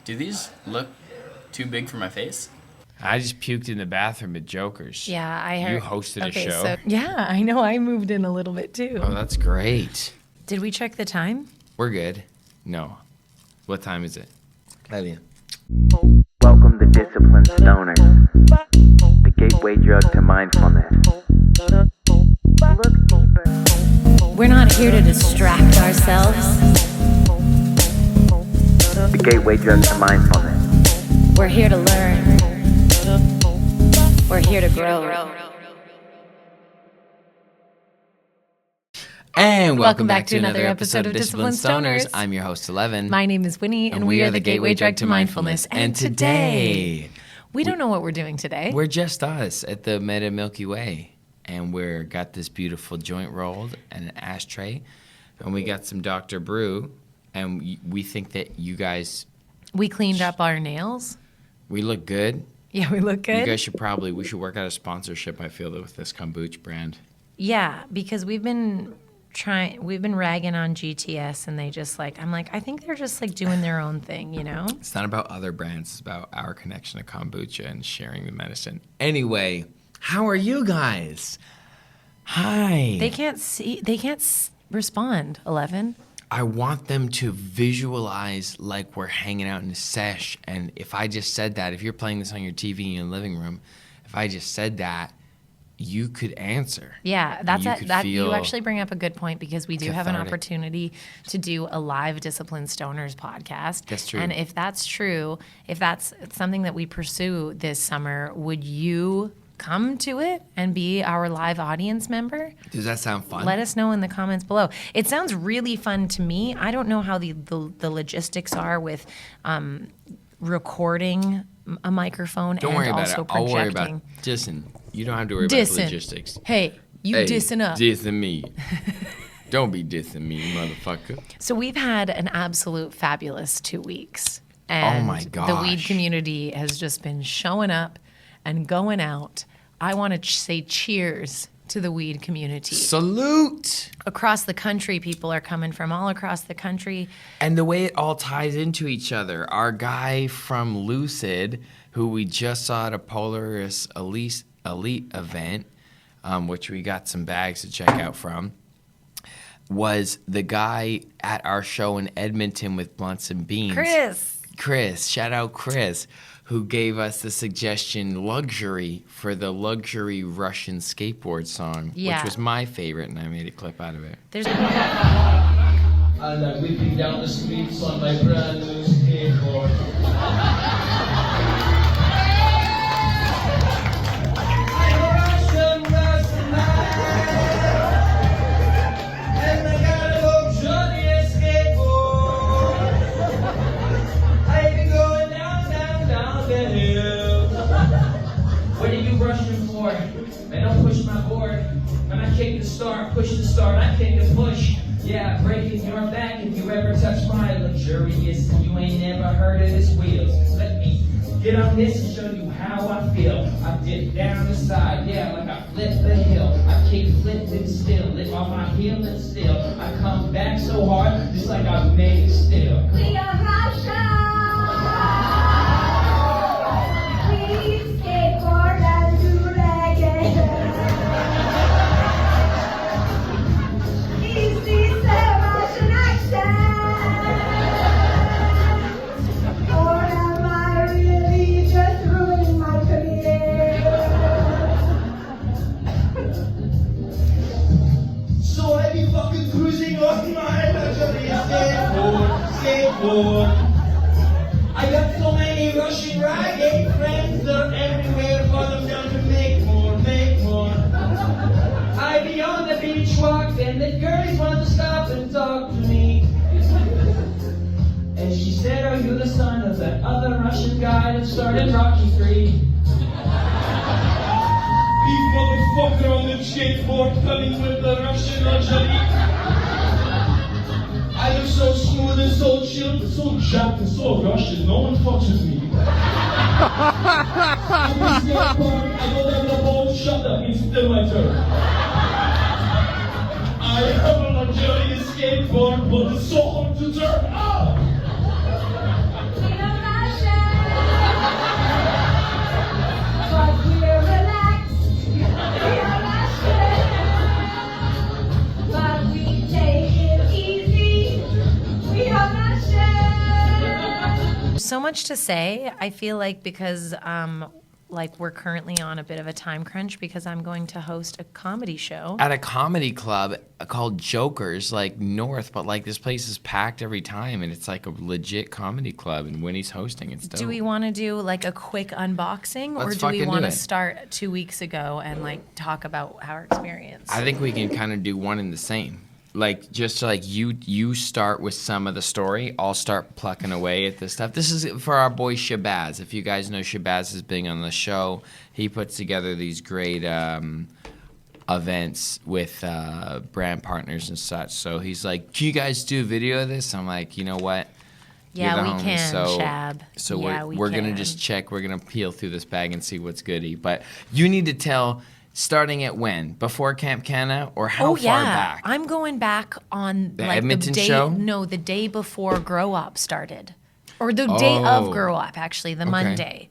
Do these look too big for my face? I just puked in the bathroom at Joker's. Yeah, I heard. You hosted a show? So, yeah, I know. I moved in a little bit, too. Oh, that's great. Did we check the time? We're good. No. What time is it? Ellevan. Welcome to Disciplined Stoners, the gateway drug to mindfulness. Look deeper. We're not here to distract ourselves. The gateway drug to mindfulness. We're here to learn. We're here to grow. And welcome back to another episode of Disciplined Stoners. I'm your host, Ellevan. My name is Winnie, and we are the gateway drug to mindfulness. And today, we don't know what we're doing today. We're just us at the Meta Milky Way. And we're got this beautiful joint rolled and an ashtray. And we got some Dr. Brew. And we think that you guys... We cleaned up our nails. We look good. Yeah, we look good. You guys should we should work out a sponsorship, I feel, with this kombucha brand. Yeah, because we've been ragging on GTS, and they just I'm I think they're just doing their own thing, you know? It's not about other brands, it's about our connection to kombucha and sharing the medicine. Anyway, how are you guys? Hi. They can't respond, Ellevan. I want them to visualize like we're hanging out in a sesh, and if I just said that, if you're playing this on your TV in your living room, if I just said that, you could answer. Yeah, you actually bring up a good point, because we do have an opportunity to do a live Disciplined Stoners podcast. That's true. And if that's true, if that's something that we pursue this summer, would you come to it and be our live audience member? Does that sound fun? Let us know in the comments below. It sounds really fun to me. I don't know how the logistics are with recording a microphone don't and worry about also it. projecting. I'll worry about dissing. You don't have to worry about the logistics. Hey, dissing up. Dissing me. Don't be dissing me, motherfucker. So we've had an absolute fabulous 2 weeks. And oh my gosh. The weed community has just been showing up and going out. I want to say cheers to the weed community. Salute! Across the country, people are coming from all across the country. And the way it all ties into each other. Our guy from Lucid, who we just saw at a Polaris Elite event, which we got some bags to check out from, was the guy at our show in Edmonton with Blunts and Beans. Chris, shout out Chris, who gave us the suggestion Luxury for the Luxury Russian skateboard song, which was my favorite, and I made a clip out of it. And I'm whipping down the streets on my brand new skateboard. I'm a Russian man, and I got a luxurious skateboard. I be going down the hill. What are you rushing for? Man, don't push my board. When I came to start, push to start, I came to push. Yeah, breaking your back if you ever touch my luxurious. You ain't never heard of this wheels. Let me get on this and show you how I feel. I dip down the side, yeah, like I flip the hill. I keep flipping still, lift off my heel and still. I come back so hard, just like I made it still. We are Russia! We skateboard and do reggae. Is this a Russian accent? Or am I really just ruining my career? So I be fucking cruising on my luxury skateboard. I got so many Russian reggae friends, they're everywhere for them down to make more. I be on the beach walk, and the girls want to stop and talk to me. And she said, are you the son of that other Russian guy that started Rocky 3? Big motherfucker on the skateboard coming with the Russian luxury. I look so smooth and so chill, but so jacked and so Russian, no one fucks with me. I go down the hole, shut up, it's still my turn. I have a luxurious skateboard, but it's so hard to turn up. We are There's so much to say. I feel like because like we're currently on a bit of a time crunch because I'm going to host a comedy show At a comedy club called Jokers, like north, but like this place is packed every time, and it's like a legit comedy club, and Winnie's hosting. It's dope. Do we want to do like a quick unboxing, or Let's do we fucking want do to it. start 2 weeks ago and like talk about our experience? I think we can kind of do one and the same. Like just like you start with some of the story, I'll start plucking away at this stuff. This is for our boy Shabazz. If you guys know Shabazz is being on the show, he puts together these great events with brand partners and such. So he's like, "Can you guys do a video of this?" I'm like, "You know what? Yeah, You're the we homie." can, So, Shab. so Yeah, we're gonna can. just check. We're gonna peel through this bag and see what's goody. But you need to tell. Starting at when? Before Camp Canna or how far back? I'm going back on The like Edmonton the day. show? No, the day before Grow Up started, or the day of Oh. Grow Up, actually, the Monday,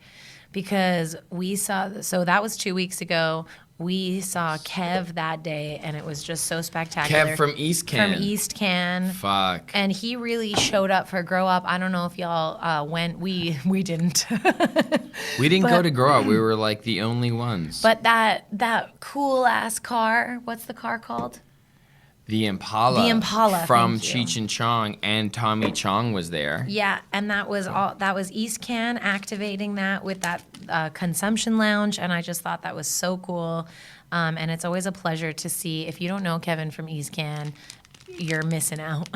because we saw. So that was 2 weeks ago. We saw Kev that day, and it was just so spectacular. Kev from East Can. From East Can. Fuck. And he really showed up for Grow Up. I don't know if y'all went. We didn't. We didn't go But- to Grow Up. We were like the only ones. But that cool ass car. What's the car called? The Impala. The Impala, From thank you. Cheech and Chong, and Tommy Chong was there. Yeah, and that was all. That was East Can activating that with that consumption lounge, and I just thought that was so cool. And it's always a pleasure to see. If you don't know Kevin from East Can, you're missing out.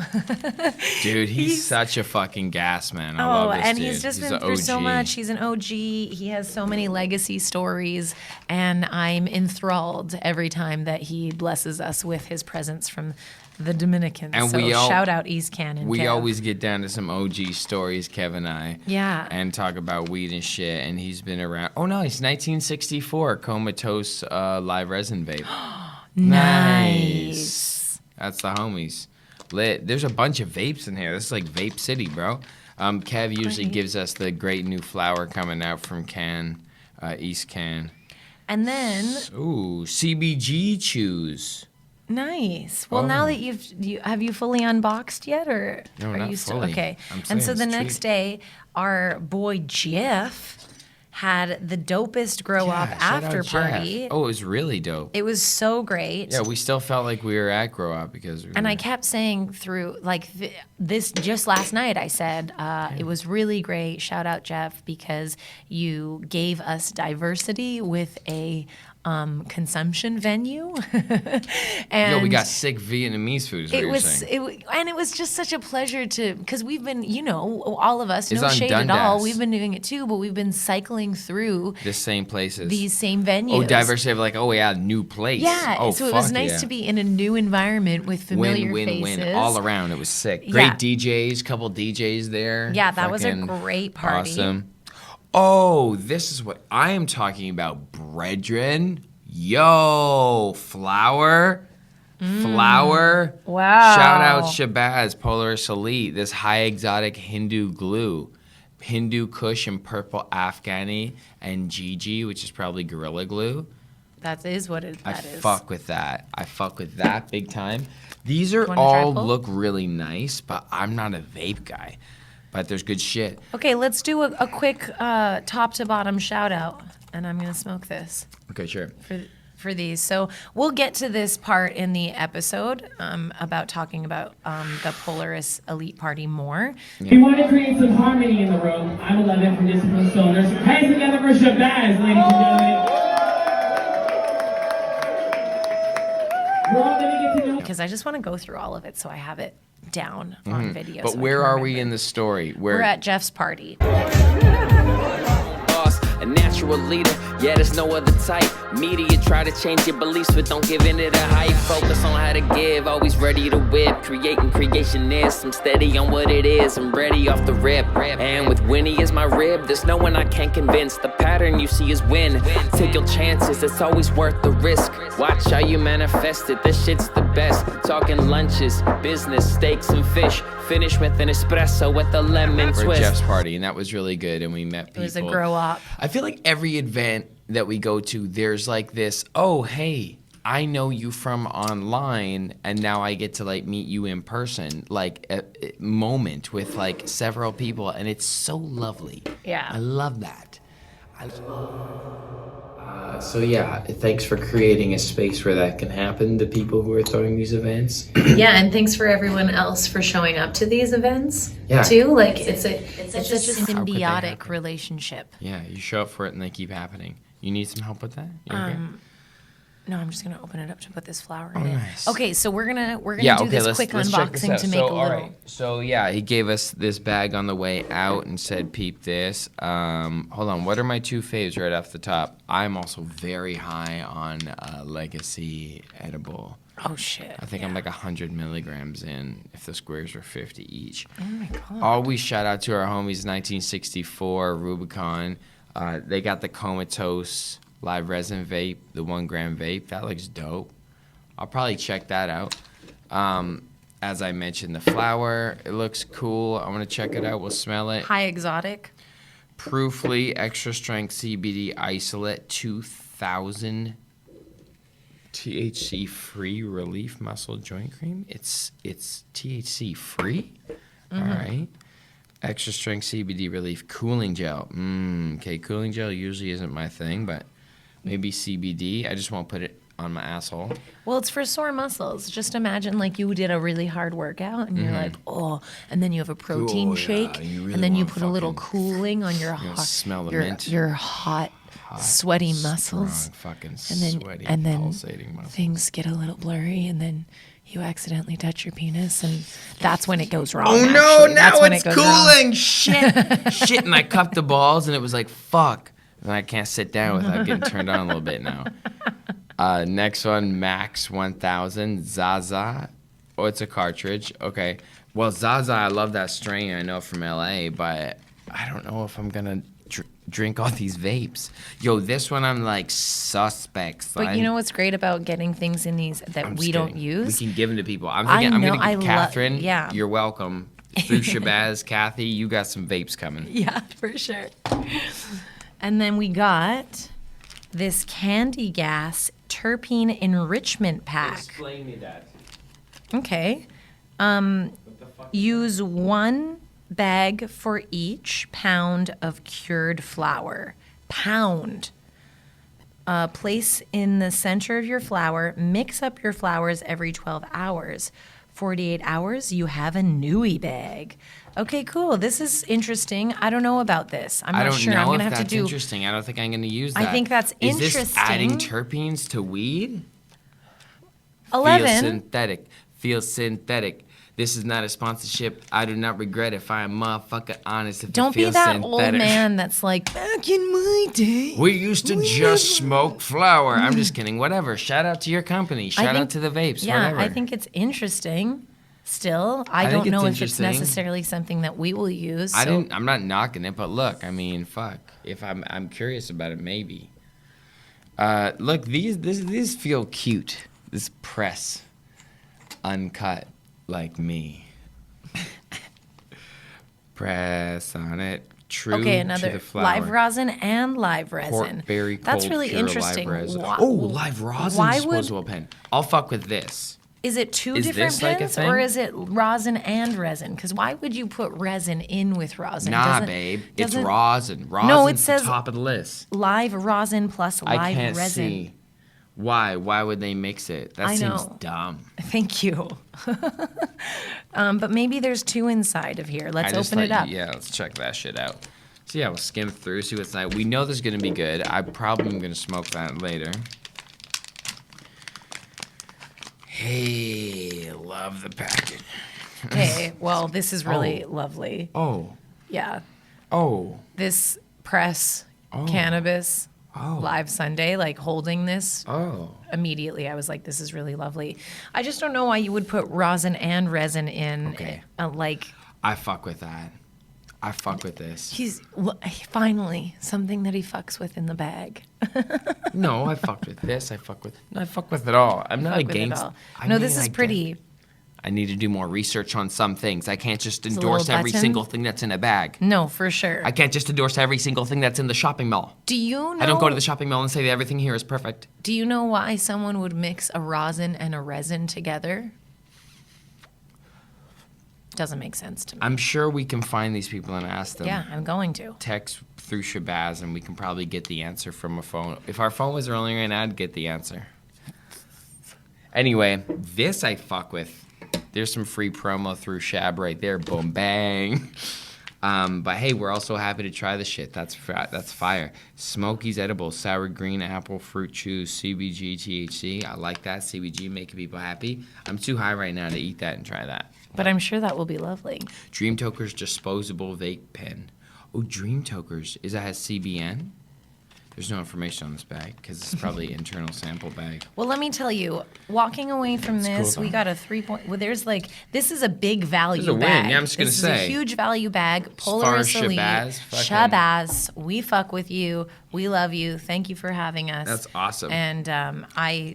Dude, he's such a fucking gas man. I Oh, love this and dude. he's just an been through so OG. much. He's an OG. He has so many legacy stories, and I'm enthralled every time that he blesses us with his presence from the Dominicans. And so we all- shout out East Can and We Kev. always get down to some OG stories, Kev and I. Yeah. And talk about weed and shit. And he's been around. Oh, no, he's 1964. Comatose live resin vape. Nice. That's the homies. Lit. There's a bunch of vapes in here. This is like Vape City, bro. Kev usually Right. gives us the great new flower coming out from East Can. And then Ooh, CBG chews. nice. Well, now Oh. that have you fully unboxed yet, or No, are not you still fully. okay? I'm And so saying the it's next treat. day, our boy Jeff had the dopest grow up Yeah, shout out after Jeff. party. Oh, it was really dope. It was so great. Yeah, we still felt like we were at Grow Up because we And were, I kept saying through like this just last night, I said it was really great. Shout out Jeff, because you gave us diversity with a consumption venue. And Yo, we got sick Vietnamese food. Is what it you're was saying. and it was just such a pleasure to, because we've been, all of us, It's no on shade at all, Dundas. we've been doing it too, but we've been cycling through The same places. these same venues. Oh, diversity of like, oh yeah, new place. Yeah, Oh, so it was fuck nice yeah. to be in a new environment with familiar win, faces. win all around. It was sick. Great Yeah. DJs, couple DJs there. Yeah, that was a Fucking great party. Awesome. Oh, this is what I am talking about, brethren. Yo, flower. Flower. Wow. Shout out Shabazz, Polaris Elite, this high exotic Hindu glue. Hindu Kush and purple Afghani and Gigi, which is probably Gorilla Glue. That is what that I is. fuck with that. I fuck with that big time. These are Wanna try all pull? look really nice, but I'm not a vape guy. But there's good shit. Okay, let's do a quick top to bottom shout out, and I'm gonna smoke this Okay, sure. for these. So we'll get to this part in the episode about talking about the Polaris Elite Party more. We want to create some harmony in the room. I'm Ellevan from Discipline Stoners. Hands together for Shabazz, ladies and gentlemen. We're all going to get to know. Because I just want to go through all of it so I have it down on video. But so I where can are we remember. in the story? We're at Jeff's party. Boss, a natural leader, yeah, there's no other type. Media try to change your beliefs, but don't give in to the hype. Focus on how to give, always ready to whip. Creating creationists, I'm steady on what it is. I'm ready off the rip. And with Winnie as my rib, there's no one I can't convince. The pattern you see is win. Take your chances, it's always worth the risk. Watch how you manifest it, this shit's the best. Talking lunches, business, steaks and fish. Finish with an espresso with a lemon We're at twist. Jeff's party, and that was really good, and we met people. It was a grow up. I feel like every event that we go to, there's like this, oh, hey, I know you from online, and now I get to like meet you in person, like a moment with like several people, and it's so lovely. Yeah. I love that. So yeah, thanks for creating a space where that can happen to people who are throwing these events. Yeah, and thanks for everyone else for showing up to these events too. Like it's such a symbiotic relationship. Yeah, you show up for it and they keep happening. You need some help with that? You okay? No, I'm just gonna open it up to put this flour in it. Nice. Okay, so we're gonna do this quick let's check this unboxing out. to make a little. All right. So yeah, he gave us this bag on the way out and said, "Peep this." Hold on. What are my 2 faves right off the top? I'm also very high on Legacy edible. Oh shit! I think I'm like 100 milligrams in. If the squares were 50 each. Oh my god! Always shout out to our homies 1964 Rubicon. They got the Comatose live resin vape, the 1 gram vape. That looks dope. I'll probably check that out. As I mentioned, the flower, it looks cool. I want to check it out. We'll smell it. High exotic. Proofly extra strength CBD isolate 2000 THC free relief muscle joint cream. It's THC free. All right. Extra strength CBD relief cooling gel. Okay, cooling gel usually isn't my thing, but maybe CBD. I just won't put it on my asshole. Well, it's for sore muscles. Just imagine like you did a really hard workout and you're like, oh, and then you have a protein Oh, yeah, shake, you really and then you wanna put a little fucking- cooling on your hot, smell the your, mint. your hot, sweaty muscles, Strong, fucking and then sweaty, and then pulsating muscles. things get a little blurry, and then you accidentally touch your penis, and that's when it goes wrong. Oh no! actually. That's Now when it's it goes wrong. cooling. Shit! And I cupped the balls, and it was like fuck. And I can't sit down without getting turned on a little bit now. Next one, Max 1000 Zaza. Oh, it's a cartridge. Okay. Well, Zaza, I love that strain. I know from LA, but I don't know if I'm gonna drink all these vapes. Yo, this one I'm like suspect. But you know what's great about getting things in these that I'm we just don't kidding. use? We can give them to people. I'm I thinking I'm know, gonna I give lo- Catherine. yeah. You're welcome. Through Shabazz, Kathy, you got some vapes coming. Yeah, for sure. And then we got this Candy Gas terpene enrichment pack. Explain me that. Okay. Use 1 bag for each pound of cured flour. Pound. Place in the center of your flour. Mix up your flours every 12 hours. 48 hours, you have a newie bag. Okay, cool. This is interesting. I don't know about this. I'm I not don't sure. know I'm gonna if have to that's do. interesting. I don't think I'm gonna use I that. think that's Is this adding interesting. terpenes to weed? 11. Feel synthetic. Feel synthetic. This is not a sponsorship. I do not regret if I am motherfucking honest. If Don't it be feels that synthetic. old man that's like, back in my day. We used to just smoke flour. I'm just kidding. Whatever. Shout out to your company. Shout out to the vapes. Yeah, Whatever. I think it's interesting. Still, I think don't know it's if it's interesting. necessarily something that we will use. So. I'm not knocking it, but look, I mean, fuck. If I'm curious about it, maybe. Look, these feel cute. This press, uncut, like me. Press on it. True Okay, to another the flower. live rosin and live resin. Portberry That's cold really pure interesting. Live resin. Why- Oh, live rosin why disposable pen. I'll fuck with this. Is it two Is different this like a pens, thing? or is it rosin and resin? Because why would you put resin in with rosin? Nah, Doesn't- babe. It's doesn't- rosin. Rosin's No, it says the top of the list. Live rosin plus live I can't resin. see. Why? Why would they mix it? That I seems know. dumb. Thank you. But maybe there's 2 inside of here. Let's open it up. Yeah, let's check that shit out. So yeah, we'll skim through, see what's nice. We know this is gonna be good. I probably am gonna smoke that later. Hey, love the package. Okay, well, this is really lovely. Oh, Yeah. oh, This press cannabis live Sunday, like holding this oh. immediately, I was like, this is really lovely. I just don't know why you would put rosin and resin in. Okay. Like, I fuck with that. I fuck with this. he's finally something that he fucks with in the bag. No, I fucked with this. I fuck with it all. I'm not Fuck with it against. all. I No, mean, this is I pretty. I need to do more research on some things. I can't just a little endorse every button. single thing that's in a bag. No, for sure. I can't just endorse every single thing that's in the shopping mall. Do you know? I don't go to the shopping mall and say that everything here is perfect. Do you know why someone would mix a rosin and a resin together? Doesn't make sense to me. I'm sure we can find these people and ask them. Yeah, I'm going to. Text through Shabazz and we can probably get the answer from a phone. If our phone was rolling right now, I'd get the answer. Anyway, this I fuck with. There's some free promo through Shab right there. Boom, bang. But hey, we're also happy to try the shit. That's fire. Smokies edible, sour green apple fruit chews, CBG, THC. I like that. CBG making people happy. I'm too high right now to eat that and try that. But I'm sure that will be lovely. Dream Toker's disposable vape pen. Oh, Dream Toker's. Is that has CBN? There's no information on this bag because it's probably internal sample bag. Well, let me tell you, walking away from this, cool, we though. got a 3-point. Well, there's like, this is a big value This is a win. bag. Yeah, I'm just gonna This say. is a huge value bag. far Polaris as Elite. Shabazz, fucking- Shabazz. We fuck with you. We love you. Thank you for having us. That's awesome. And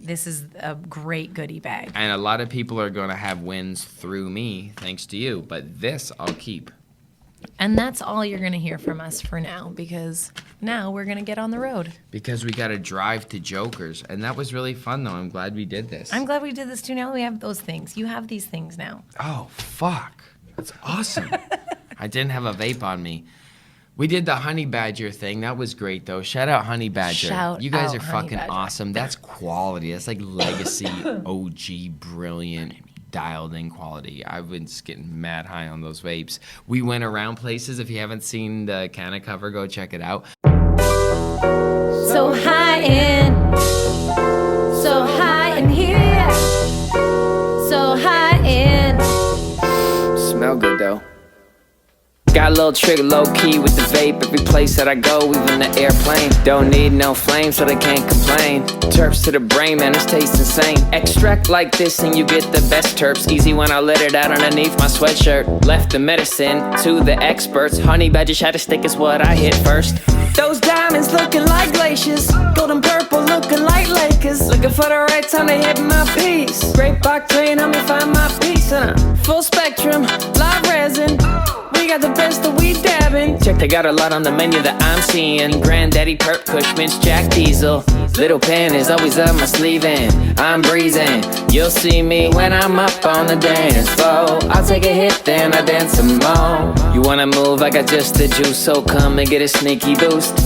this is a great goodie bag. And a lot of people are going to have wins through me, thanks to you. But this I'll keep. And that's all you're going to hear from us for now, because now we're going to get on the road. Because we got to drive to Joker's. And that was really fun, though. I'm glad we did this. I'm glad we did this too. Now we have those things. You have these things now. Oh, fuck. That's awesome. I didn't have a vape on me. We did the Honey Badger thing. That was great, though. Shout out Honey Badger. Shout you guys out are Honey fucking Badger. awesome. That's quality. That's like legacy, OG, brilliant, dialed in quality. I've been just getting mad high on those vapes. We went around places. If you haven't seen the Canna cover, go check it out. So high in here, so high in. Smell good though. Got a little trigger low key with the vape. Every place that I go, even the airplane. Don't need no flame, so they can't complain. Terps to the brain, man, this tastes insane. Extract like this and you get the best terps. Easy when I let it out underneath my sweatshirt. Left the medicine to the experts. Honey Badger shatter stick is what I hit first. Those diamonds looking like glaciers. Golden purple looking like Lakers. Looking for the right time to hit my piece. Great box train, help me find my piece. Full spectrum, live resin. We got the best that we dabbing. Check, they got a lot on the menu that I'm seeing. Granddaddy Perp, Cushman's Jack Diesel. Little pen is always up my sleeve and I'm breezing. You'll see me when I'm up on the dance floor. I'll take a hit, then I dance some more. You wanna move, I got just the juice, so come and get a sneaky boost.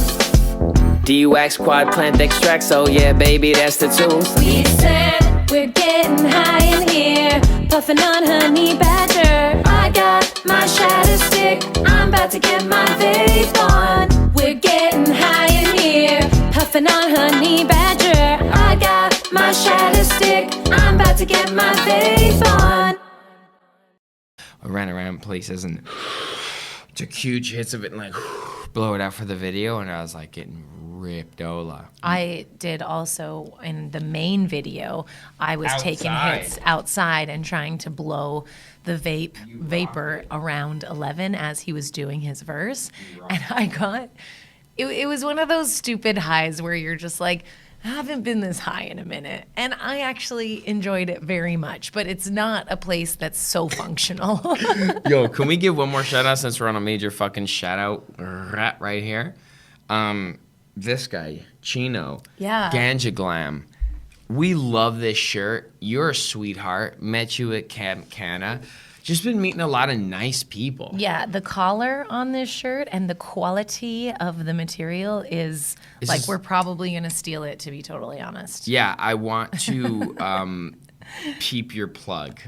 D-wax, quad plant extracts, oh yeah, baby, that's the tools. We said we're getting high in here, puffing on Honey Badger. I got my shadow stick, I'm about to get my vape on. We're getting high in here, puffing on Honey Badger. I got my shadow stick, I'm about to get my vape on. I ran around places and took huge hits of it and like blow it out for the video, and I was like getting ripped Ola. I did also in the main video. I was taking Outside. hits outside and trying to blow the vapor around Ellevan as he was doing his verse, and I got. It was one of those stupid highs where you're just like, I haven't been this high in a minute, and I actually enjoyed it very much. But it's not a place that's so functional. Yo, can we give one more shout out since we're on a major fucking shout out right here? This guy, Chino. Yeah. Ganja Glam. We love this shirt. You're a sweetheart. Met you at Camp Canna. Just been meeting a lot of nice people. Yeah, the collar on this shirt and the quality of the material is It's like just- we're probably gonna steal it, to be totally honest. Yeah, I want to peep your plug.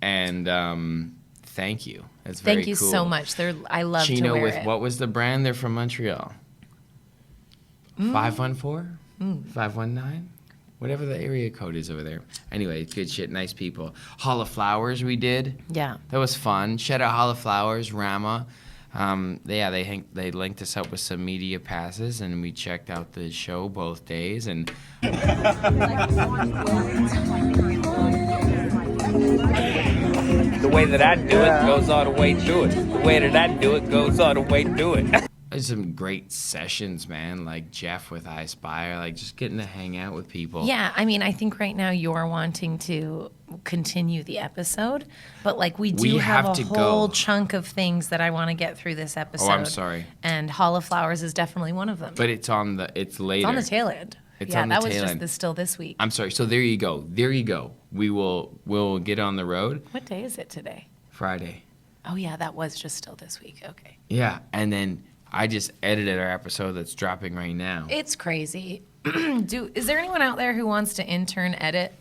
And thank you. That's very Thank you cool. so much. I love to Chino wear with it. what was the brand? They're from Montreal. 514? 519? Whatever the area code is over there. Anyway, good shit, nice people. Hall of Flowers we did. Yeah. That was fun. Shout out Hall of Flowers, Rama. They linked us up with some media passes, and we checked out the show both days. And The way that I do it goes all the way through it. The way that I do it goes all the way through it. There's some great sessions, man. Like Jeff with I Spire, like just getting to hang out with people. Yeah, I mean, I think right now you're wanting to continue the episode, but like we do have a to whole go. chunk of things that I want to get through this episode. Oh, I'm sorry. And Hall of Flowers is definitely one of them. But it's later. It's on the tail end. It's yeah, on the that was tail just end. still this week. I'm sorry. So there you go. We'll get on the road What day is it today? Friday. Oh yeah, that was just still this week. Okay. Yeah, and then I just edited our episode that's dropping right now. It's crazy. Is there anyone out there who wants to intern edit?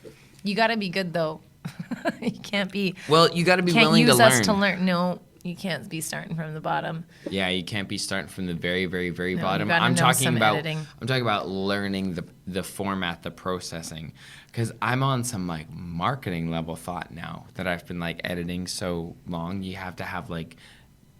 You got to be good though. You can't be. Well, you got to be Can't willing to use learn. us to learn. No, you can't be starting from the bottom. Yeah, you can't be starting from the very, very, very No, you bottom. gotta I'm know talking some about editing. I'm talking about learning the format, the processing, because I'm on some like marketing level thought now that I've been like editing so long. You have to have like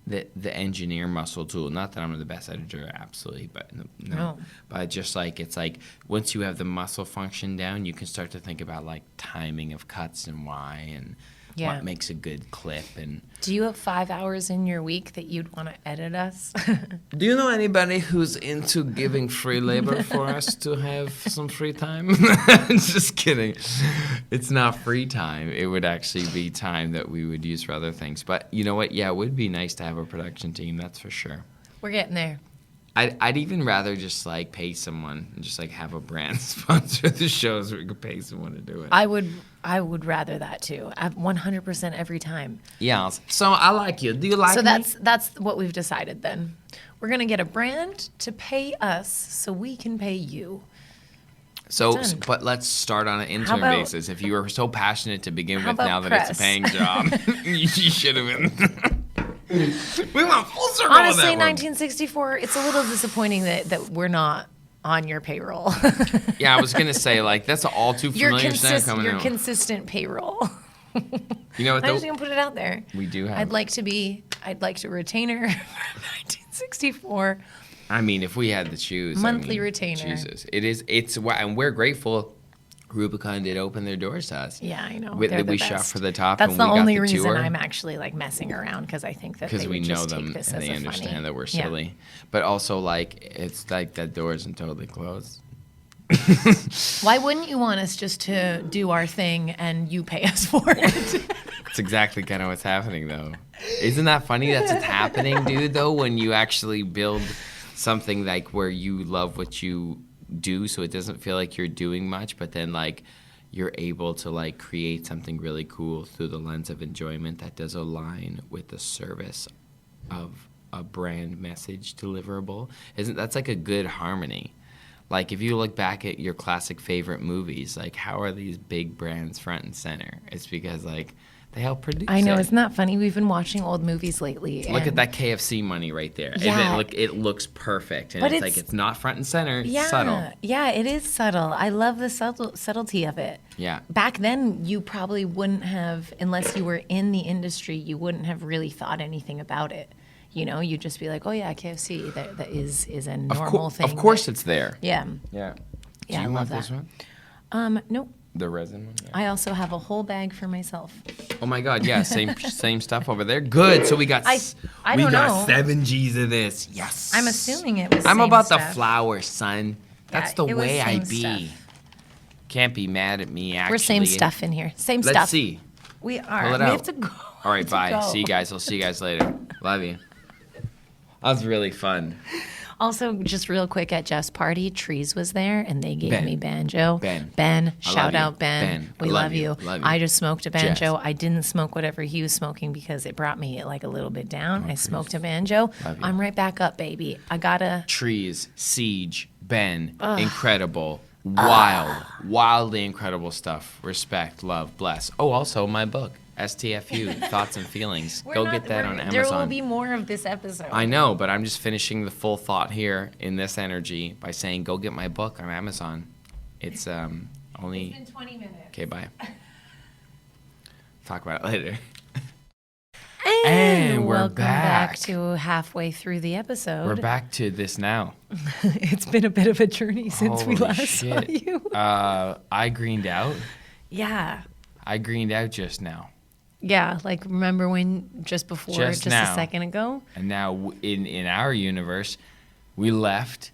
the engineer muscle tool. Not that I'm the best editor, absolutely, but no. But just like it's like once you have the muscle function down, you can start to think about like timing of cuts and why and Yeah. what makes a good clip and. Do you have 5 hours in your week that you'd want to edit us? Do you know anybody who's into giving free labor for us to have some free time? Just kidding. It's not free time. It would actually be time that we would use for other things. But you know what? Yeah, it would be nice to have a production team. That's for sure. We're getting there. I'd even rather just like pay someone and just like have a brand sponsor the show so we could pay someone to do it. I would rather that too. 100% every time. Yeah. So I like you. Do you like So me? that's what we've decided then. We're gonna get a brand to pay us so we can pay you. So, Done. but let's start on an intern about- basis. If you were so passionate to begin How with, now about that it's a press? paying job, you should have been. We went full circle Honestly, with that one. 1964. It's a little disappointing that we're not on your payroll. Yeah, I was gonna say like that's all too familiar sound coming your out. consistent payroll. You know what I'm though? just gonna put it out there. We do have. I'd like to retainer 1964. I mean, if we had to choose, Monthly retainer. Jesus, and we're grateful. Rubicon did open their doors to us. Yeah, I know. We They're the shot best. for the top. That's and the we got only the reason tour. I'm actually like messing around because I think that Because they we would know just them take this and as they a understand funny. that we're Yeah. silly, but also like it's like that door isn't totally closed. Why wouldn't you want us just to do our thing and you pay us for it? That's exactly kind of what's happening, though. Isn't that funny? That's what's happening, dude. Though when you actually build something like where you love what you do, so it doesn't feel like you're doing much, but then like you're able to like create something really cool through the lens of enjoyment that does align with the service of a brand message deliverable. Isn't that's like a good harmony? Like if you look back at your classic favorite movies, like how are these big brands front and center? It's because like they help produce I know, it. isn't that funny? We've been watching old movies lately. Look at and- that KFC money right there. Yeah. And it looks perfect. And But it's like it's- it's not front and center. It's Yeah, subtle. yeah, it is subtle. I love the subtlety of it. Yeah. Back then, you probably wouldn't have, unless you were in the industry, you wouldn't have really thought anything about it. You know, you'd just be like, oh yeah, KFC, that is a normal thing. Of course it's there. Yeah. Yeah. Yeah, Do you I want love this that. one? Nope. The resin one? Yeah. I also have a whole bag for myself. Oh my God, yeah, same stuff over there. Good. So we got I don't know. 7 G's of this. Yes. I'm assuming it was I'm same about stuff. the flower, son. That's Yeah, the it was way I same be. stuff. Can't be mad at me actually. We're same stuff in here. Same Let's stuff. see. We are. Pull it we out. have to go. All We right, have to bye. go. See you guys. I'll see you guys later. Love you. That was really fun. Also, just real quick, at Jeff's party, Trees was there, and they gave Ben. me banjo. Ben. Ben, I shout love you. out Ben. Ben, I We love love you. you. Love you. I just smoked a banjo. Jess. I didn't smoke whatever he was smoking because it brought me like a little bit down. I smoked a banjo. Love you. I'm right back up, baby. I gotta. Trees, Siege, Ben, incredible, wildly incredible stuff. Respect, love, bless. Oh, also my book, STFU, Thoughts and Feelings. Go get that on Amazon. There will be more of this episode. I know, but I'm just finishing the full thought here in this energy by saying, go get my book on Amazon. It's only. It's been 20 minutes. Okay, bye. Talk about it later. And we're welcome back. to halfway through the episode. We're back to this now. It's been a bit of a journey since we Holy last saw shit. you. I greened out. Yeah. I greened out just now. Yeah, like remember when just before, Just just now. a second ago? And now in our universe, we left,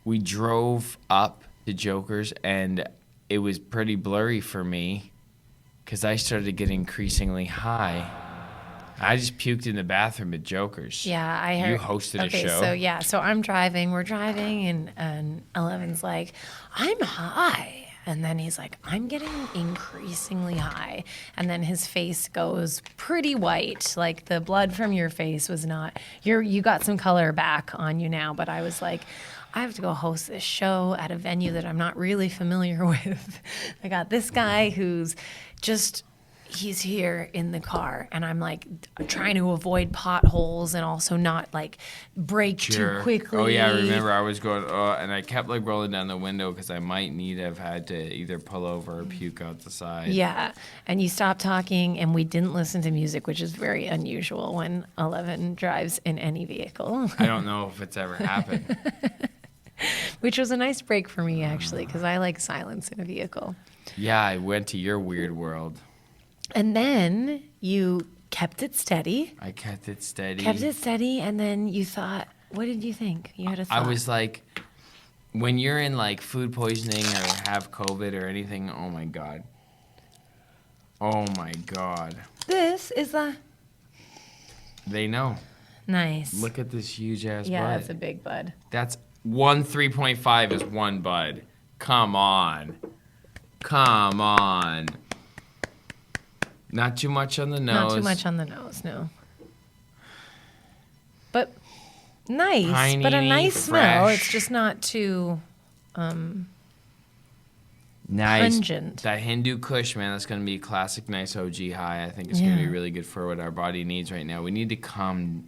we drove up to Joker's, and it was pretty blurry for me because I started getting increasingly high. I just puked in the bathroom at Joker's. Yeah, I heard. You hosted a show. So I'm driving. We're driving, and Ellevan's like, "I'm high," and then he's like, "I'm getting increasingly high," and then his face goes pretty white. Like the blood from your face was not. You got some color back on you now, but I was like, I have to go host this show at a venue that I'm not really familiar with. I got this guy who's just. He's here in the car, and I'm like trying to avoid potholes and also not like brake too quickly. Oh yeah, I remember I was going, and I kept like rolling down the window because I might need to have had to either pull over or puke out the side. Yeah, and you stopped talking, and we didn't listen to music, which is very unusual when Ellevan drives in any vehicle. I don't know if it's ever happened. Which was a nice break for me actually, because I like silence in a vehicle. Yeah, I went to your weird world. And then you kept it steady. I kept it steady. And then you thought, what did you think? You had a thought. I was like, when you're in like food poisoning or have COVID or anything, oh my God. Oh my God. This is a They know. nice. Look at this huge ass Yeah, bud. that's a big bud. That's 3.5 is one bud. Come on. Come on. Not too much on the nose. Not too much on the nose, no. But nice, Piney, but a nice smell. fresh. It's just not too Nice. pungent. That Hindu Kush, man, that's going to be a classic nice OG high. I think it's going to be really good for what our body needs right now. We need to calm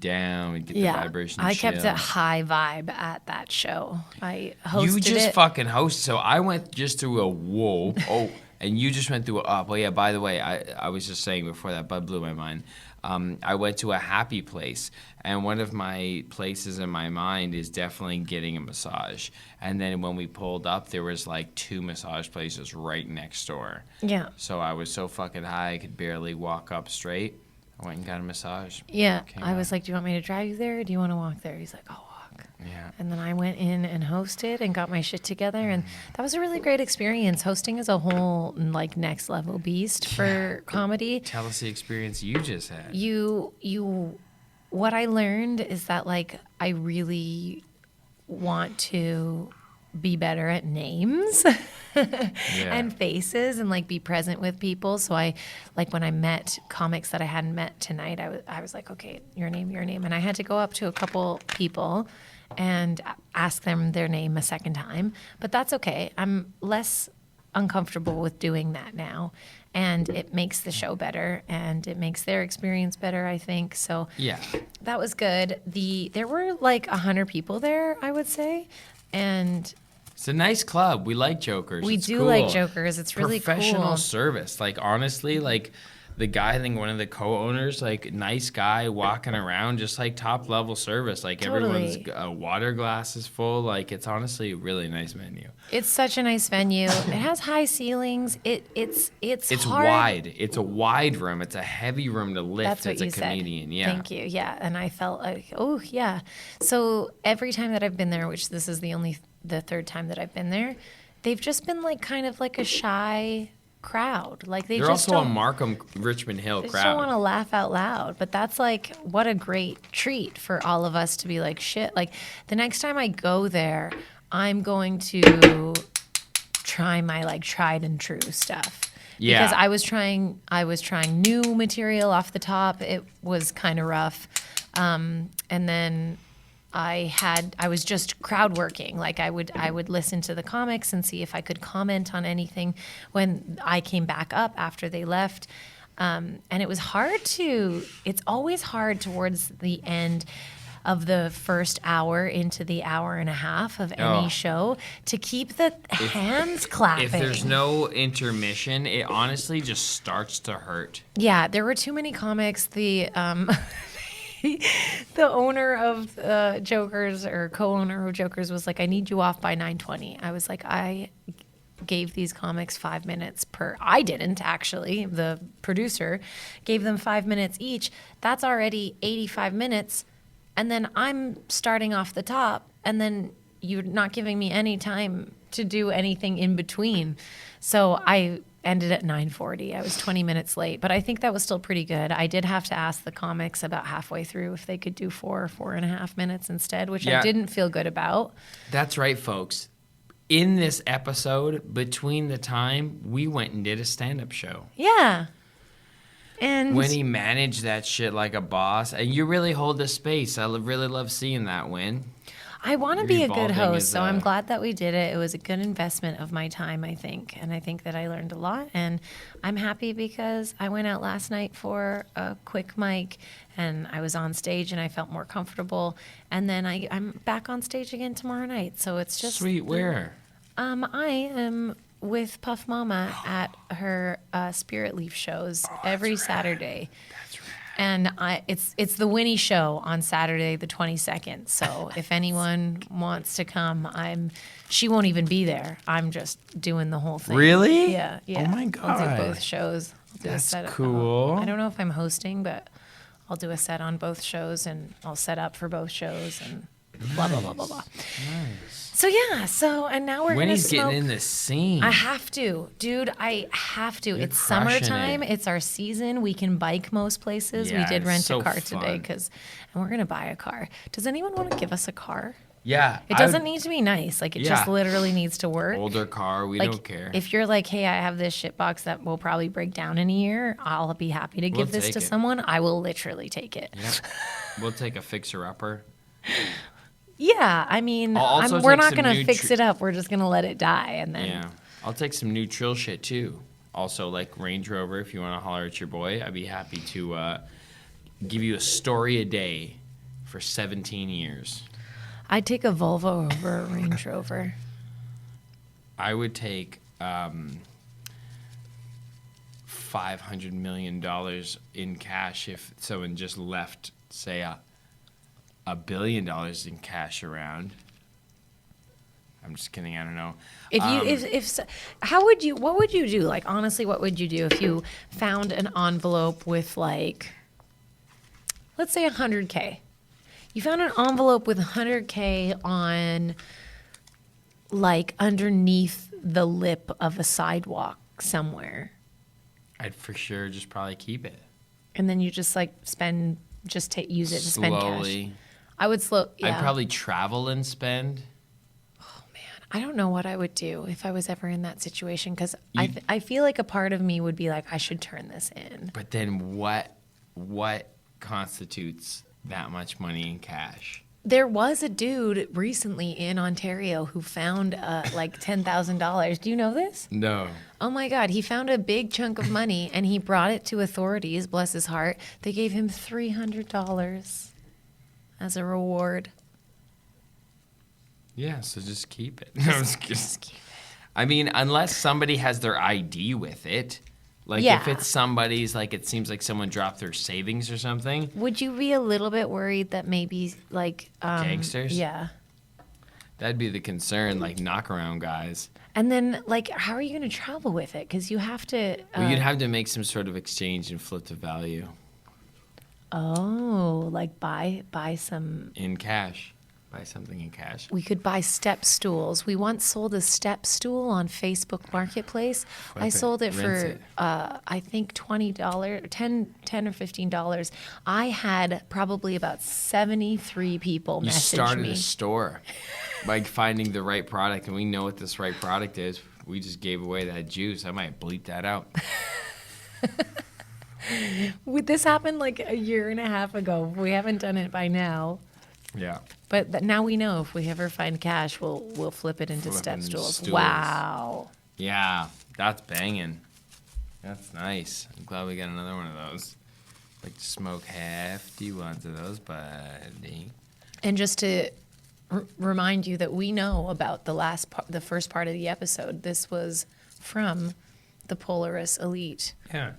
down and get the vibration I chill. kept a high vibe at that show. I hosted You just it. fucking hosted. So I went just through a whoa. Oh, and you just went through a up. Oh, yeah, by the way, I was just saying before that, bud blew my mind. I went to a happy place, and one of my places in my mind is definitely getting a massage. And then when we pulled up, there was like 2 massage places right next door. Yeah. So I was so fucking high, I could barely walk up straight. I went and got a massage. Yeah. Came I out. was like, do you want me to drive you there or do you want to walk there? He's like, I'll walk. Yeah. And then I went in and hosted and got my shit together. And that was a really great experience. Hosting is a whole like next level beast for comedy. Tell us the experience you just had. What I learned is that like I really want to be better at names and faces and like be present with people. So I like when I met comics that I hadn't met tonight, I was like, okay, your name. And I had to go up to a couple people and ask them their name a second time, but that's okay. I'm less uncomfortable with doing that now, and it makes the show better and it makes their experience better, I think. So Yeah. that was good. There were like 100 people there, I would say, and It's a nice club. We like Jokers. we It's do cool. like Jokers. It's really Professional cool. service. Like, honestly, like, the guy, I think one of the co-owners, like, nice guy walking around, just, like, top-level service. Like, everyone's Totally. water glass is full. Like, it's honestly a really nice menu. It's such a nice venue. It has high ceilings. It's It's hard. wide. It's a wide room. It's a heavy room to lift That's what as a you comedian. said. Yeah. Thank you. Yeah, and I felt like, oh yeah. So every time that I've been there, which this is the third time that I've been there, they've just been like kind of like a shy crowd. Like they They're just also a don't. Markham, Richmond Hill They just crowd. don't want to laugh out loud, but that's like what a great treat for all of us to be like shit. Like the next time I go there, I'm going to try my like tried and true stuff. Yeah. Because I was trying new material off the top. It was kind of rough. And then I was just crowd working. Like I would listen to the comics and see if I could comment on anything when I came back up after they left. And it was it's always hard towards the end of the first hour into the hour and a half of any Oh. show to keep the hands clapping. If there's no intermission, it honestly just starts to hurt. Yeah, there were too many comics. The the owner of Jokers or co-owner of Jokers was like, "I need you off by 9:20." I was like, gave these comics 5 minutes per. I didn't actually. The producer gave them 5 minutes each. That's already 85 minutes. And then I'm starting off the top, and then you're not giving me any time to do anything in between. So I ended at 9:40. I was 20 minutes late, but I think that was still pretty good. I did have to ask the comics about halfway through if they could do 4.5 minutes instead, which I didn't feel good about. That's right, folks. In this episode, between the time, we went and did a stand-up show. Yeah. And when he managed that shit like a boss, and you really hold the space. I really love seeing that win. I want to be a good Evolving host, as so a- I'm glad that we did it. It was a good investment of my time, I think. And I think that I learned a lot. And I'm happy because I went out last night for a quick mic and I was on stage and I felt more comfortable. And then I'm back on stage again tomorrow night. So it's just Sweet, where? I am with Puff Mama at her Spirit Leaf shows every Saturday. That's right. And it's the Winnie show on Saturday the 22nd. So if anyone wants to come, she won't even be there. I'm just doing the whole thing. Really? Yeah. Oh my I'll God. do both shows. I'll do That's a set cool. I don't know if I'm hosting, but I'll do a set on both shows and I'll set up for both shows and blah blah blah blah blah. Nice. So yeah, and now we're Winnie's gonna smoke. getting in the scene. I have to, dude. I have to. You're It's crushing summertime. it. It's our season. We can bike most places. Yeah, We did it's rent so a car today fun. and we're gonna buy a car. Does anyone want to give us a car? Yeah. It doesn't need to be nice. Like it just Yeah. literally needs to work. Older car, we Like don't care. if you're like, hey, I have this shit box that will probably break down in a year. I'll be happy to We'll give this take to it. someone. I will literally take it. Yep. We'll take a fixer-upper. Yeah, I mean, I'll also we're take not some gonna new fix it up. We're just gonna let it die, and then Yeah. I'll take some new trill shit, too. Also, like Range Rover, if you want to holler at your boy, I'd be happy to give you a story a day for 17 years. I'd take a Volvo over a Range Rover. I would take $500 million in cash if someone just left, say, $1 billion in cash around. I'm just kidding. I don't know. What would you do? Like, honestly, what would you do if you found an envelope with, like, let's say 100K? You found an envelope with 100K on, like, underneath the lip of a sidewalk somewhere. I'd for sure just probably keep it. And then you just, like, use it and spend cash. Slowly. I would yeah. I'd probably travel and spend. I don't know what I would do if I was ever in that situation because I feel like a part of me would be like, I should turn this in. But then what constitutes that much money in cash? There was a dude recently in Ontario who found like $10,000. Do you know this? No. Oh my God. He found a big chunk of money and he brought it to authorities, bless his heart. They gave him $300 as a reward. Yeah, so just keep it. No, just keep it. I mean, unless somebody has their ID with it. Like if it's somebody's, like it seems like someone dropped their savings or something. Would you be a little bit worried that maybe like Gangsters? Yeah. That'd be the concern, like knockaround guys. And then like how are you going to travel with it? Because you have to. Well, you'd have to make some sort of exchange and flip the value. Oh, like buy some. In cash. Buy something in cash. We could buy step stools. We once sold a step stool on Facebook Marketplace. Flip I it, sold it rent for, it. I think $20, $10 or $15. I had probably about 73 people You message started me. a store by finding the right product, and we know what this right product is. We just gave away that juice. I might bleep that out. This happened like a year and a half ago. We haven't done it by now. Yeah. But now we know if we ever find cash, we'll flip it into Flip it step into stools. stools. Wow. Yeah, that's banging. That's nice. I'm glad we got another one of those. Like to smoke hefty ones of those, buddy. And just to remind you that we know about the first part of the episode. This was from the Polaris Elite. Yeah.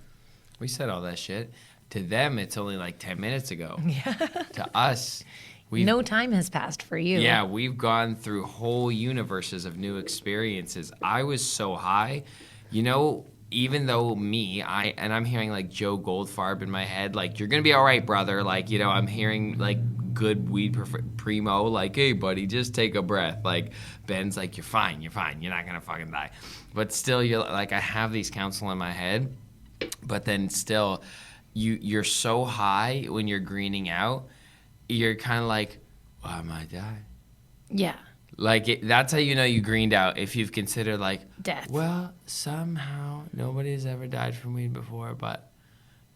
We said all that shit. To them, it's only like 10 minutes ago. Yeah. To us, no time has passed for you. Yeah, we've gone through whole universes of new experiences. I was so high, even though I'm hearing like Joe Goldfarb in my head, like, you're gonna be all right, brother. Like, I'm hearing like good weed primo, like, hey buddy, just take a breath. Like, Ben's like, you're fine, you're not gonna fucking die. But still, you're like, I have these counsel in my head, but then still, you're so high when you're greening out. You're kind of like, well, I might die. Yeah. Like, that's how you know you greened out. If you've considered, like, Death. Well, somehow nobody's ever died from weed before, but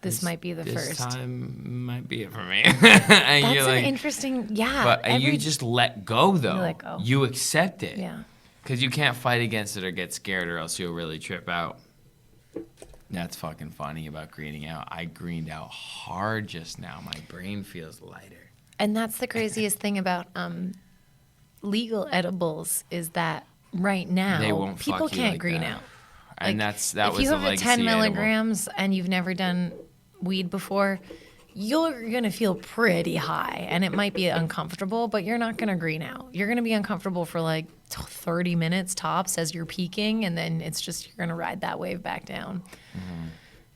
This might be the this first. time might be it for me. And That's you're an like, interesting, yeah. but you just let go, though. You let go. You accept it. Yeah. Because you can't fight against it or get scared, or else you'll really trip out. That's fucking funny about greening out. I greened out hard just now. My brain feels lighter. And that's the craziest thing about legal edibles is that right now They won't people fuck you can't like green that. out. And Like, that was if you the have a legacy 10 edible. milligrams and you've never done weed before, you're going to feel pretty high and it might be uncomfortable, but you're not going to green out. You're going to be uncomfortable for like 30 minutes tops as you're peaking, and then it's just you're going to ride that wave back down.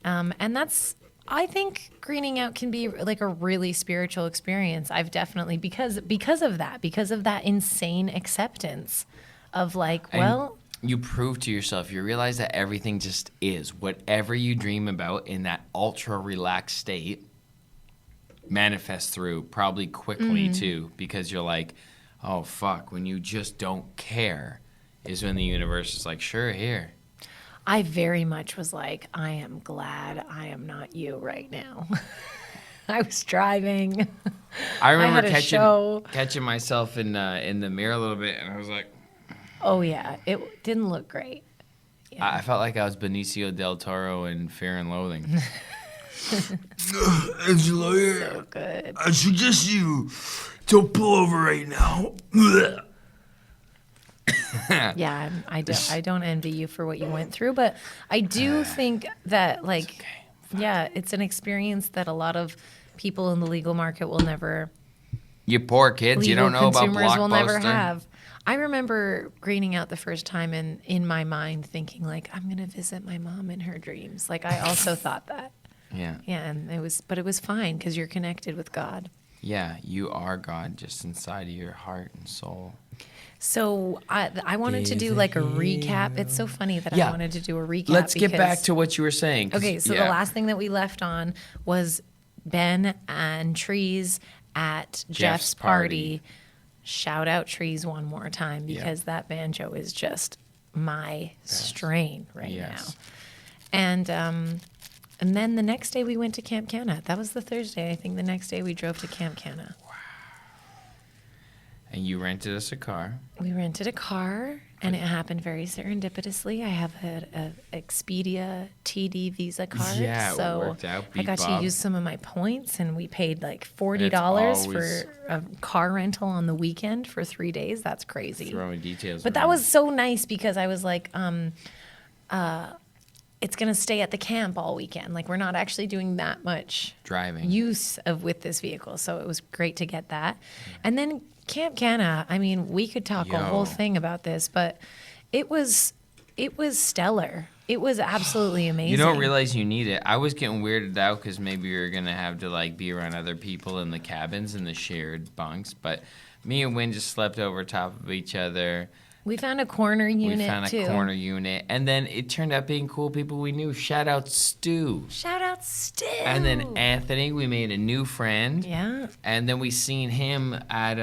And that's, I think greening out can be like a really spiritual experience. I've definitely, because of that insane acceptance of like, And well, you prove to yourself, you realize that everything just is. Whatever you dream about in that ultra relaxed state manifests through, probably quickly too, because you're like, oh fuck, when you just don't care is when the universe is like, sure, here. I very much was like, I am glad I am not you right now. I was driving. I remember had a show. catching myself in the mirror a little bit, and I was like, Oh yeah, it didn't look great. I felt like I was Benicio del Toro in Fear and Loathing. Angela, So good. I suggest you don't pull over right now. Yeah, I don't envy you for what you went through, but I do think that like, yeah, it's an experience that a lot of people in the legal market will never. You poor kids, you don't know about consumers will never Blockbuster. have. I remember greening out the first time and in my mind thinking like, I'm gonna visit my mom in her dreams. Like I also thought that. Yeah. Yeah, and it was fine because you're connected with God. Yeah, you are God just inside of your heart and soul. So I wanted to do like a recap. It's so funny that Yeah. I wanted to do a recap. Let's get back because- to what you were saying. 'cause- Okay, so yeah. the last thing that we left on was Ben and Trees at Jeff's party. Shout out Trees one more time because that banjo is just my strain right Yes. now. And then the next day we went to Camp Canna. That was the Thursday. I think the next day we drove to Camp Canna. And you rented us a car. We rented a car, and it happened very serendipitously. I have an Expedia TD Visa card, Yeah, it so worked out. I got Beat Bob. to use some of my points, and we paid like $40 It's for always- a car rental on the weekend for 3 days. That's crazy. Throwing details. But that around. was so nice because I was like, it's gonna stay at the camp all weekend. Like we're not actually doing that much Driving. use of with this vehicle, so it was great to get that. And then Camp Canna. I mean, we could talk a whole Yo. thing about this, but it was stellar. It was absolutely amazing. You don't realize you need it. I was getting weirded out because maybe you're gonna have to like be around other people in the cabins in the shared bunks. But me and Wynn just slept over top of each other. We found a corner unit We found a too. corner unit, and then it turned out being cool people we knew. Shout out Stu. Shout out Stu. And then Anthony, we made a new friend. Yeah. And then we seen him at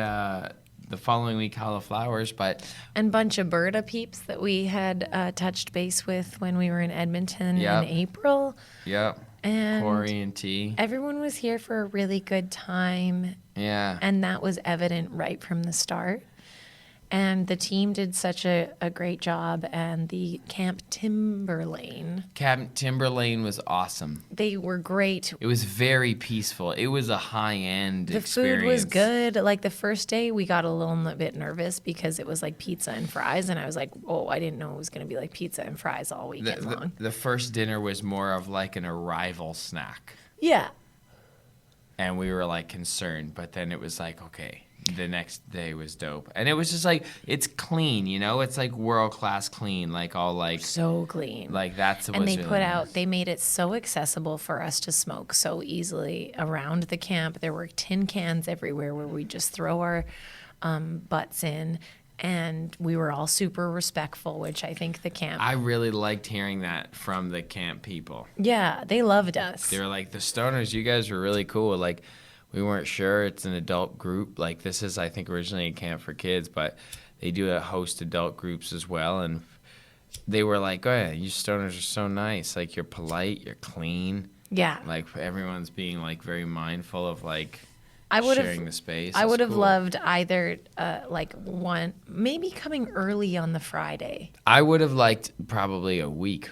the following week, Cauliflowers. But And bunch of Berta peeps that we had touched base with when we were in Edmonton Yep. in April. yep, And Corey and T. everyone was here for a really good time, Yeah. and that was evident right from the start. And the team did such a great job, and the Camp Timberlane, Camp Timberlane was awesome. they were great. It was very peaceful. It was a high-end The experience. food was good. Like the first day, we got a little bit nervous because it was like pizza and fries, and I was like, "Oh, I didn't know it was going to be like pizza and fries all weekend long." The first dinner was more of like an arrival snack. Yeah, And we were like concerned, but then it was like, okay, the next day was dope. And it was just like, it's clean, you know? It's like world-class clean, like all like... So clean. Like that's and they put out, they made it so accessible for us to smoke so easily around the camp. There were tin cans everywhere where we just throw our butts in, and we were all super respectful, which I think the camp... I really liked hearing that from the camp people. Yeah, they loved us. They were like, the stoners, you guys were really cool. Like, we weren't sure. It's an adult group. Like, this is, I think, originally a camp for kids, but they do host adult groups as well. And they were like, oh, yeah, you stoners are so nice. Like, you're polite, you're clean. Yeah. Like, everyone's being, like, very mindful of, like, sharing the space. I It's would have cool. loved either, maybe coming early on the Friday. I would have liked probably a week.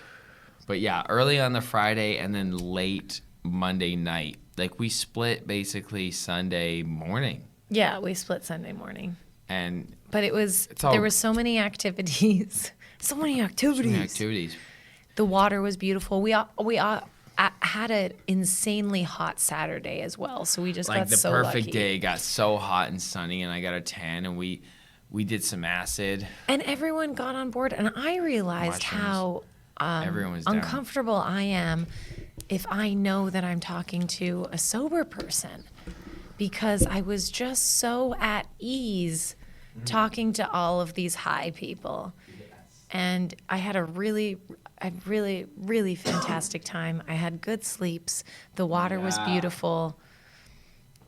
But, yeah, early on the Friday and then late Monday night. Like, we split basically Sunday morning. Yeah, we split Sunday morning. But it was, there were so many activities. So many activities. The water was beautiful. We had an insanely hot Saturday as well, so we just got so lucky. Like, the perfect day, got so hot and sunny, and I got a tan, and we did some acid. And everyone got on board, and I realized how uncomfortable I am if I know that I'm talking to a sober person, because I was just so at ease talking to all of these high people. And I had a really, really fantastic time. I had good sleeps. The water was beautiful.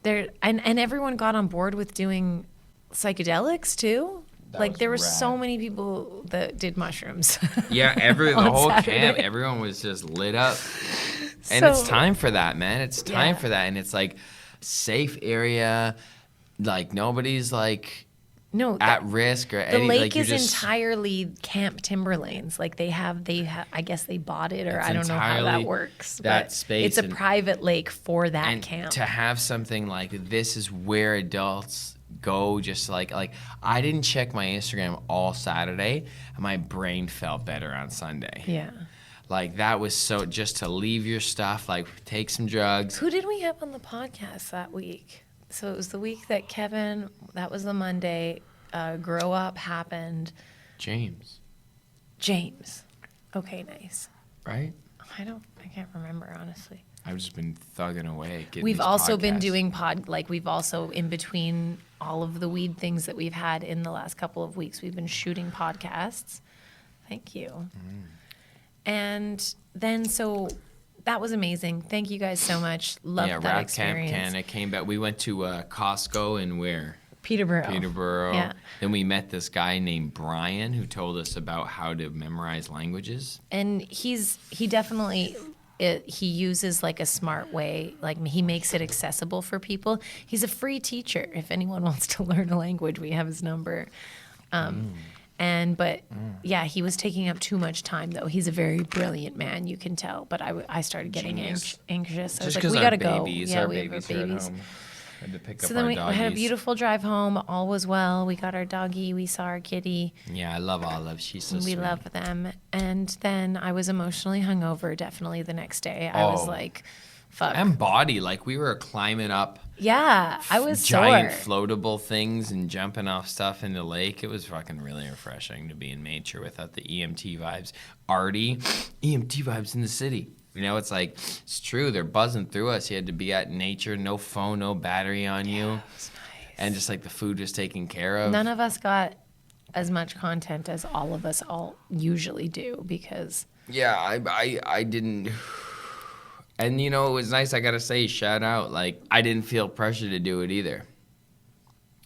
And everyone got on board with doing psychedelics too. Like, there were so many people that did mushrooms. Yeah, the whole Saturday. camp, everyone was just lit up. And it's time for that, man. It's time for that. And it's like safe area. Like, nobody's like at risk or anything. The lake like, is entirely Camp Timberlanes. Like, they have, I guess they bought it, or I don't know how that works. That space. It's a private lake for that and camp. To have something like this is where adults go, just like I didn't check my Instagram all Saturday, and my brain felt better on Sunday. Yeah. Like, that was so, just to leave your stuff, like, take some drugs. Who did we have on the podcast that week? So it was the week that Kevin, that was the Monday, Grow Up happened. James. Okay, nice. Right? I can't remember, honestly. I've just been thugging away. We've also been doing we've also, in between all of the weed things that we've had in the last couple of weeks, we've been shooting podcasts. Thank you. And then, so that was amazing. Thank you guys so much. Loved that experience. Camp Canada came back. We went to Costco and where? Peterborough. Yeah. Then we met this guy named Brian who told us about how to memorize languages. And he definitely, he uses like a smart way. Like, he makes it accessible for people. He's a free teacher. If anyone wants to learn a language, we have his number. Yeah, he was taking up too much time, though. He's a very brilliant man, you can tell. But I started getting anxious. I was like, we gotta go. Yeah, we have our babies. Had to pick So up then our we doggies. had a beautiful drive home. All was well. We got our doggie. We saw our kitty. Yeah, I love Olive. She's so We sweet. love them. And then I was emotionally hungover, definitely the next day. I was like, fuck. And body, like, we were climbing up Yeah, I was giant sore. floatable things and jumping off stuff in the lake. It was fucking really refreshing to be in nature without the EMT vibes. Artie, EMT vibes in the city. You know, it's like, it's true. They're buzzing through us. You had to be at nature, no phone, no battery on you. It was nice. And just like the food was taken care of. None of us got as much content as all of us all usually do, because Yeah, I didn't. And, you know, it was nice. I got to say, shout out. Like, I didn't feel pressure to do it either.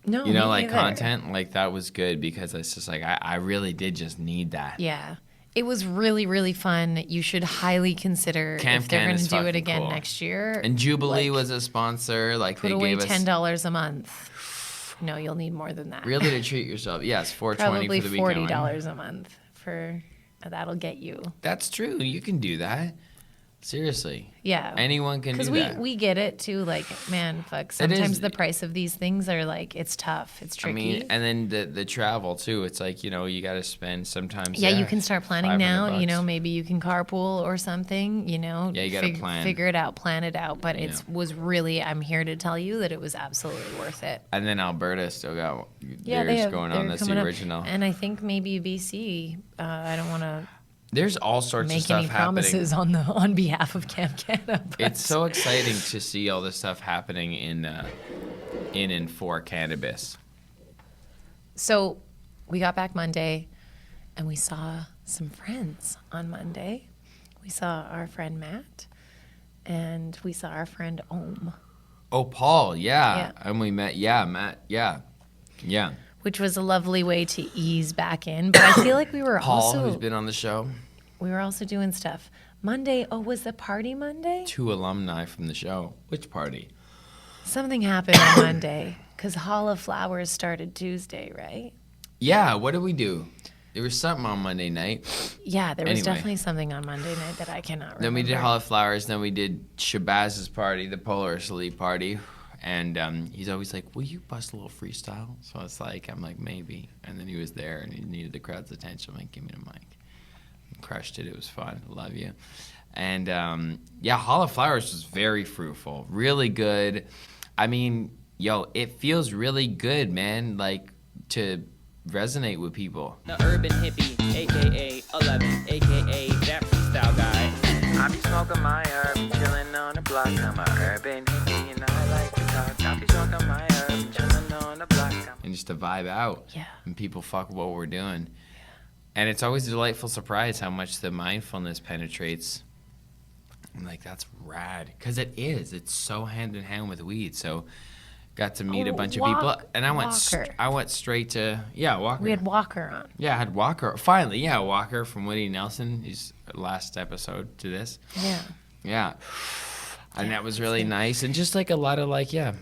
no, You know, me like neither. content, like that was good because it's just like, I really did just need that. Yeah. It was really, really fun. You should highly consider Camp if they're Can going to is do it fucking again cool. next year. And Jubilee like, was a sponsor. Like, put they away gave us $10 a month. No, you'll need more than that. really to treat yourself. Yes, $4.20 Probably for the weekend. $40 a month for that'll get you. That's true. You can do that. Seriously. Yeah. Anyone can do Because that. we get it too. Like, man, fuck. Sometimes the price of these things are like, it's tough. It's tricky. I mean, and then the travel too. It's like, you know, you got to spend sometimes. Yeah, you can start planning now. You know, $500. maybe you can carpool or something. You know, Yeah, you gotta plan. figure it out, plan it out. But Yeah. it was really, I'm here to tell you that it was absolutely worth it. And then Alberta still got Yeah, theirs going on. they're That's coming the up. original. And I think maybe BC. I don't want to There's all sorts of make stuff any happening. promises on behalf of Camp Canada. But It's so exciting to see all this stuff happening in and for cannabis. So we got back Monday, and we saw some friends on Monday. We saw our friend Matt, and we saw our friend Ohm, Oh, Paul, yeah. Yeah. And we met, Matt, yeah. which was a lovely way to ease back in. But I feel like we were Paul, who's also been on the show, doing stuff. Monday, was the party Monday? 2 alumni from the show. Which party? Something happened on Monday, because Hall of Flowers started Tuesday, right? Yeah, what did we do? There was something on Monday night. Yeah, there was Anyway. definitely something on Monday night that I cannot remember. Then we did Hall of Flowers. Then we did Shabazz's party, the Polaris Elite party. And he's always like, will you bust a little freestyle? So it's like, I'm like, maybe. And then he was there and he needed the crowd's attention. I'm like, give me the mic. And crushed it. It was fun. Love you. And Hall of Flowers was very fruitful. Really good. I mean, it feels really good, man, like to resonate with people. The urban hippie, aka Ellevan, aka that freestyle guy. I be smoking my herb, chillin' on the block. I'm a urban hippie and I like to talk. I be smoking my herb, chillin' on the block. And just to vibe out. Yeah. And people fuck with what we're doing. And it's always a delightful surprise how much the mindfulness penetrates. I'm like, that's rad. Because it is. It's so hand in hand with weed. So got to meet a bunch of people. And I went straight to, Walker. We had Walker on. Yeah, I had Walker. Finally, Walker from Woody Nelson. He's last episode to this. Yeah. Yeah. And that was really nice. And just like a lot of FaceTime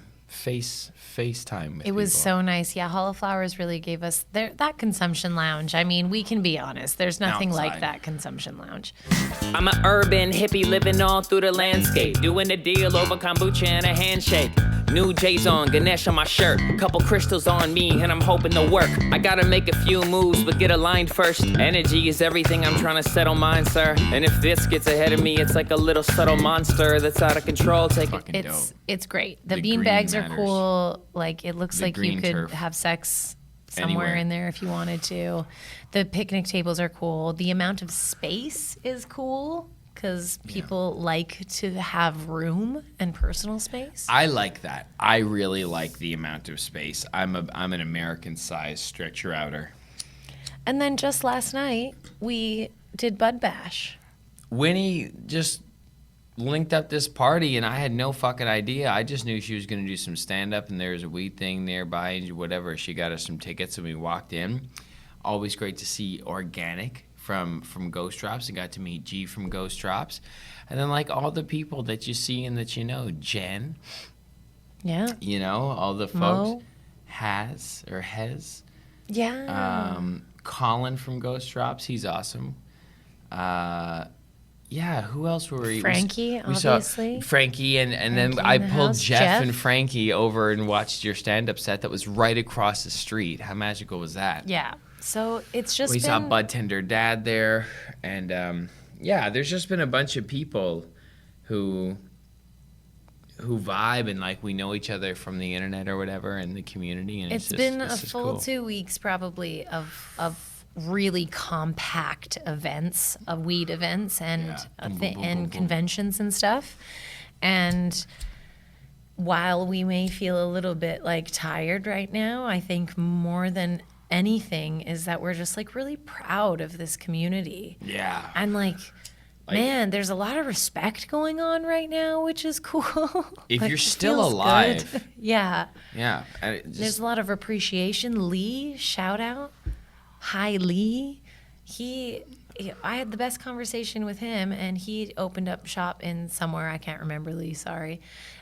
with It was people. so nice. Yeah, Hall of Flowers really gave us that consumption lounge. I mean, we can be honest. There's nothing like Outside. that consumption lounge. I'm an urban hippie living all through the landscape. Doing a deal over kombucha and a handshake. New J's on, Ganesh on my shirt. Couple crystals on me, and I'm hoping to work. I gotta make a few moves, but get aligned first. Energy is everything, I'm trying to settle mine, sir. And if this gets ahead of me, it's like a little subtle monster that's out of control. Take it. Fucking dope. It's great. The The bean green bags are matters. cool. Like it looks The like you green could turf. have sex somewhere Anywhere. in there if you wanted to. The picnic tables are cool. The amount of space is cool because people like to have room and personal space. I like that. I really like the amount of space. I'm an American size stretcher outer. And then just last night we did Bud Bash. Winnie just linked up this party and I had no fucking idea. I just knew she was going to do some stand up and there was a weed thing nearby and whatever. She got us some tickets and we walked in. Always great to see Organic from Ghost Drops and got to meet G from Ghost Drops. And then like all the people that you see and that you know, Jen, Yeah. all the folks. Mo. Hez. Yeah. Colin from Ghost Drops, he's awesome. Who else were we? Frankie, we saw obviously. Frankie, and then Frankie I in the pulled house. Jeff and Jeff. Frankie over and watched your stand-up set that was right across the street. How magical was that? Yeah. So it's just We been saw Bud Tender Dad there, and there's just been a bunch of people who vibe and like we know each other from the internet or whatever in the community, and it's just, been a just full cool. 2 weeks probably of really compact events, of weed events and Yeah. a Boom, thi- boom, boom, and boom, boom. conventions and stuff. And while we may feel a little bit like tired right now, I think more than anything is that we're just like really proud of this community. Yeah. And like man, there's a lot of respect going on right now, which is cool. If Like, you're it still feels alive. good. Yeah. Yeah. And it just, There's a lot of appreciation. Lee, shout out. Hi, Lee. I had the best conversation with him, and he opened up shop in somewhere, I can't remember, Lee, sorry.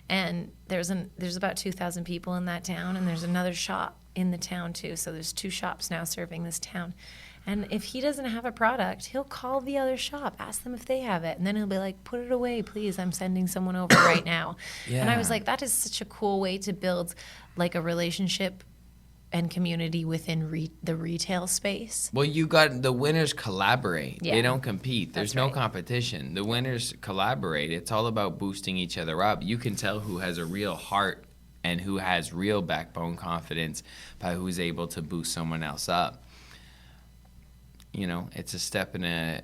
And there's about 2,000 people in that town, and there's another shop in the town too. So there's 2 shops now serving this town. And if he doesn't have a product, he'll call the other shop, ask them if they have it, and then he'll be like, "Put it away, please. I'm sending someone over right now." And I was Yeah. like, that is such a cool way to build like a relationship and community within the retail space. Well, you got the winners collaborate. Yeah. They don't compete. There's That's no right. competition. The winners collaborate. It's all about boosting each other up. You can tell who has a real heart and who has real backbone confidence by who's able to boost someone else up. You know, it's a step in a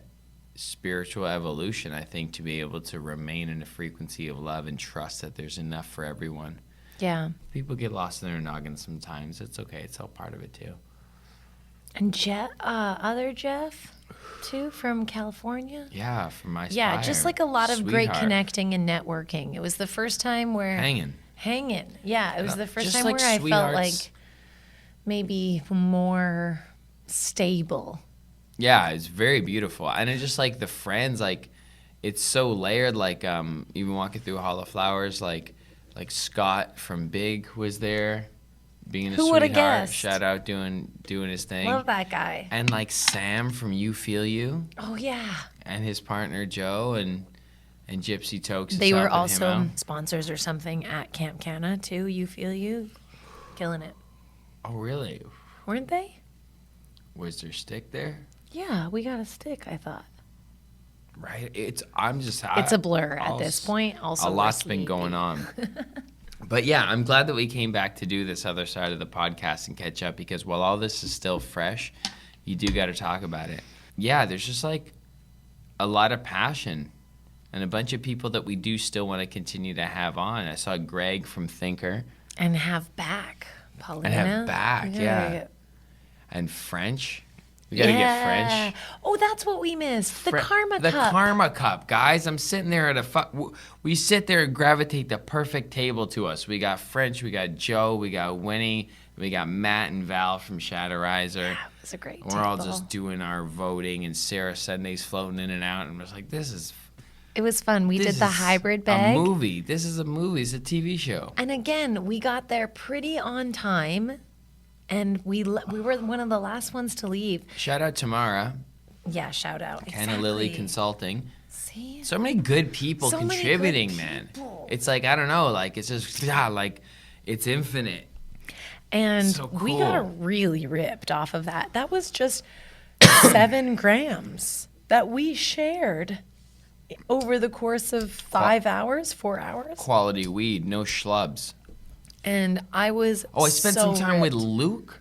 spiritual evolution, I think, to be able to remain in a frequency of love and trust that there's enough for everyone. Yeah. People get lost in their noggin sometimes. It's okay. It's all part of it, too. And other Jeff, too, from California. Yeah, from my Yeah, just like a lot of great Sweetheart. connecting and networking. It was the first time where Hanging. Yeah, it was the first Just time like where I felt sweethearts. like maybe more stable. Yeah, it's very beautiful. And it's just like the friends, like it's so layered, like even walking through Hall of Flowers, like Scott from Big was there being a Who woulda sweetheart. guessed? Shout out doing his thing. Love that guy. And like Sam from You Feel You Oh yeah. and his partner Joe and Gypsy Tokes. is They were helping him also out. sponsors or something at Camp Canna too. You Feel You, killing it, Oh really? weren't they? Was there stick there? Yeah, we got a stick. I thought Right. It's it's a blur at this point. Also, a we're lot's been sleepy. going on. But yeah, I'm glad that we came back to do this other side of the podcast and catch up, because while all this is still fresh, you do got to talk about it. Yeah, there's just like a lot of passion and a bunch of people that we do still want to continue to have on. I saw Greg from Thinker And have back, Paulina. and have back, We gotta yeah. get- And French. We got to get French. Oh, that's what we missed. The Karma The Cup. Karma Cup, guys. I'm sitting there at we sit there and gravitate the perfect table to us. We got French, we got Joe, we got Winnie, we got Matt and Val from Shatterizer. It was a great We're all table. just doing our voting, and Sarah Sunday's floating in and out, and we're just like, this is It was fun. We did the hybrid bag. a movie. This is a movie. It's a TV show. And again, we got there pretty on time, and we were one of the last ones to leave. Shout out Tamara, Yeah, shout out. Kenna Lily Exactly. Consulting. See? So many good people So many good contributing, man. people. It's like, I don't know, like it's just like it's infinite. And So we got cool. really ripped off of that. That was just 7 grams that we shared over the course of 4 hours. Quality weed, no schlubs. And I was Oh, I spent so some time with ripped. Luke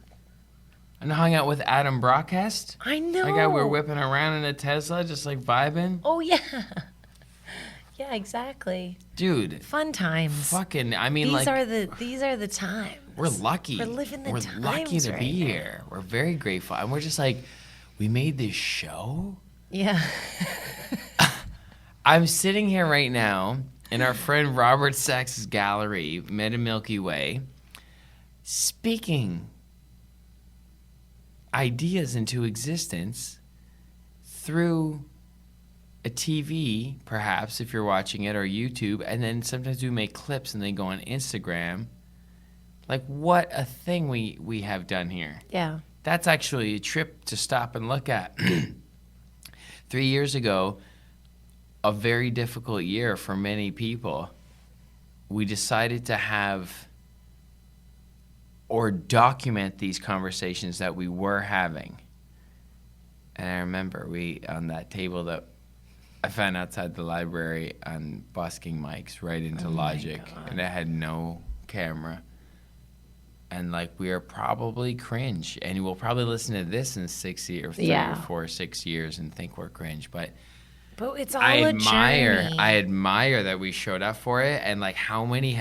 and hung out with Adam Broadcast. I know. That guy, we were whipping around in a Tesla, just like vibing. Oh, yeah. Yeah, exactly. Dude, Fun times. fucking, I mean, These like, are the times. we're lucky. We're living the We're lucky times to right be now. here. We're very grateful. And we're just like, we made this show? Yeah. I'm sitting here right now in our friend Robert Sachs' gallery, Meta Milky Way, speaking ideas into existence through a TV, perhaps, if you're watching it, or YouTube, and then sometimes we make clips and they go on Instagram. Like, what a thing we have done here. Yeah. That's actually a trip to stop and look at. 3 years ago, a very difficult year for many people, we decided to have or document these conversations that we were having. And I remember on that table that I found outside the library on busking mics right into Logic, and it had no camera. And like, we are probably cringe, and we'll probably listen to this in 6 years, 3 Yeah. or 4 or 6 years, and think we're cringe. But But it's all I a admire, journey. I admire that we showed up for it, and like how many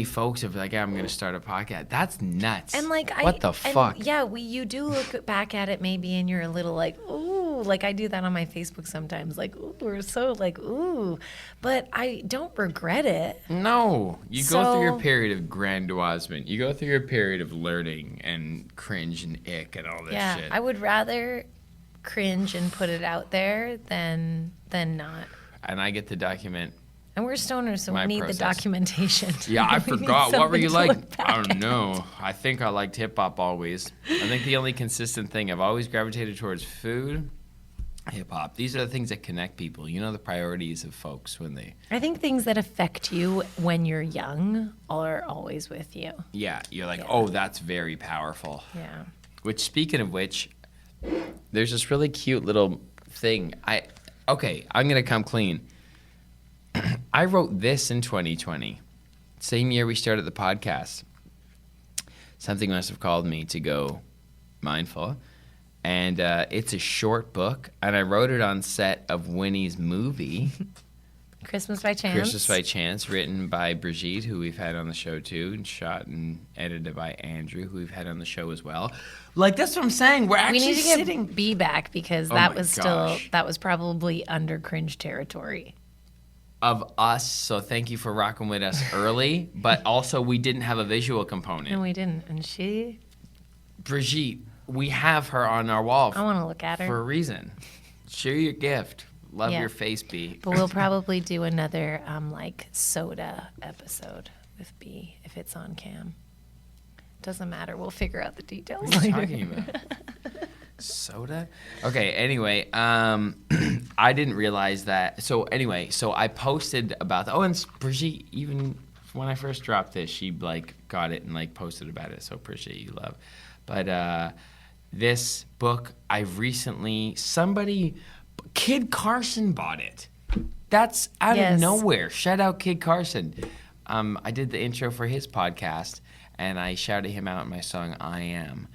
folks have like, I'm gonna start a podcast. That's nuts. And like what the fuck? Yeah, you do look back at it maybe, and you're a little like, ooh, like I do that on my Facebook sometimes, like, ooh, we're so like, ooh, but I don't regret it. No, you go through your So- period of grandiosement. You go through your period of learning and cringe and ick and all this Yeah, shit. I would rather cringe and put it out there than not. And I get to document And we're stoners, so My we need process. the documentation. Yeah, I We need forgot. What were something you to like? look I back don't at. know. I think I liked hip hop always. I think the only consistent thing, I've always gravitated towards food, hip hop. These are the things that connect people. You know the priorities of folks when they. I think things that affect you when you're young are always with you. Yeah, you're like, Yeah. oh, that's very powerful. Yeah. Which, speaking of which, there's this really cute little thing. Okay, I'm gonna come clean. I wrote this in 2020, same year we started the podcast. Something must have called me to go mindful, and it's a short book, and I wrote it on set of Winnie's movie. Christmas by Chance. Christmas by Chance, written by Brigitte, who we've had on the show too, and shot and edited by Andrew, who we've had on the show as well. Like, that's what I'm saying. We're We actually need to get sitting. B back because Oh that my was gosh. that was probably under cringe territory. Of us, so thank you for rocking with us early, but also we didn't have a visual component. And we didn't. And she, Brigitte, we have her on our wall I want to look at her. for a reason. Share your gift. Love Yeah. your face, B. But we'll probably do another like soda episode with B if it's on cam. Doesn't matter. We'll figure out the details What are you later. talking about? Soda? Okay, anyway, I didn't realize that. So anyway, so I posted about that. Oh, and Brigitte, even when I first dropped this, she like got it and like posted about it. So appreciate you, love. But this book, I've recently, Kid Carson bought it. That's out Yes. of nowhere. Shout out Kid Carson. I did the intro for his podcast, and I shouted him out in my song, I Am.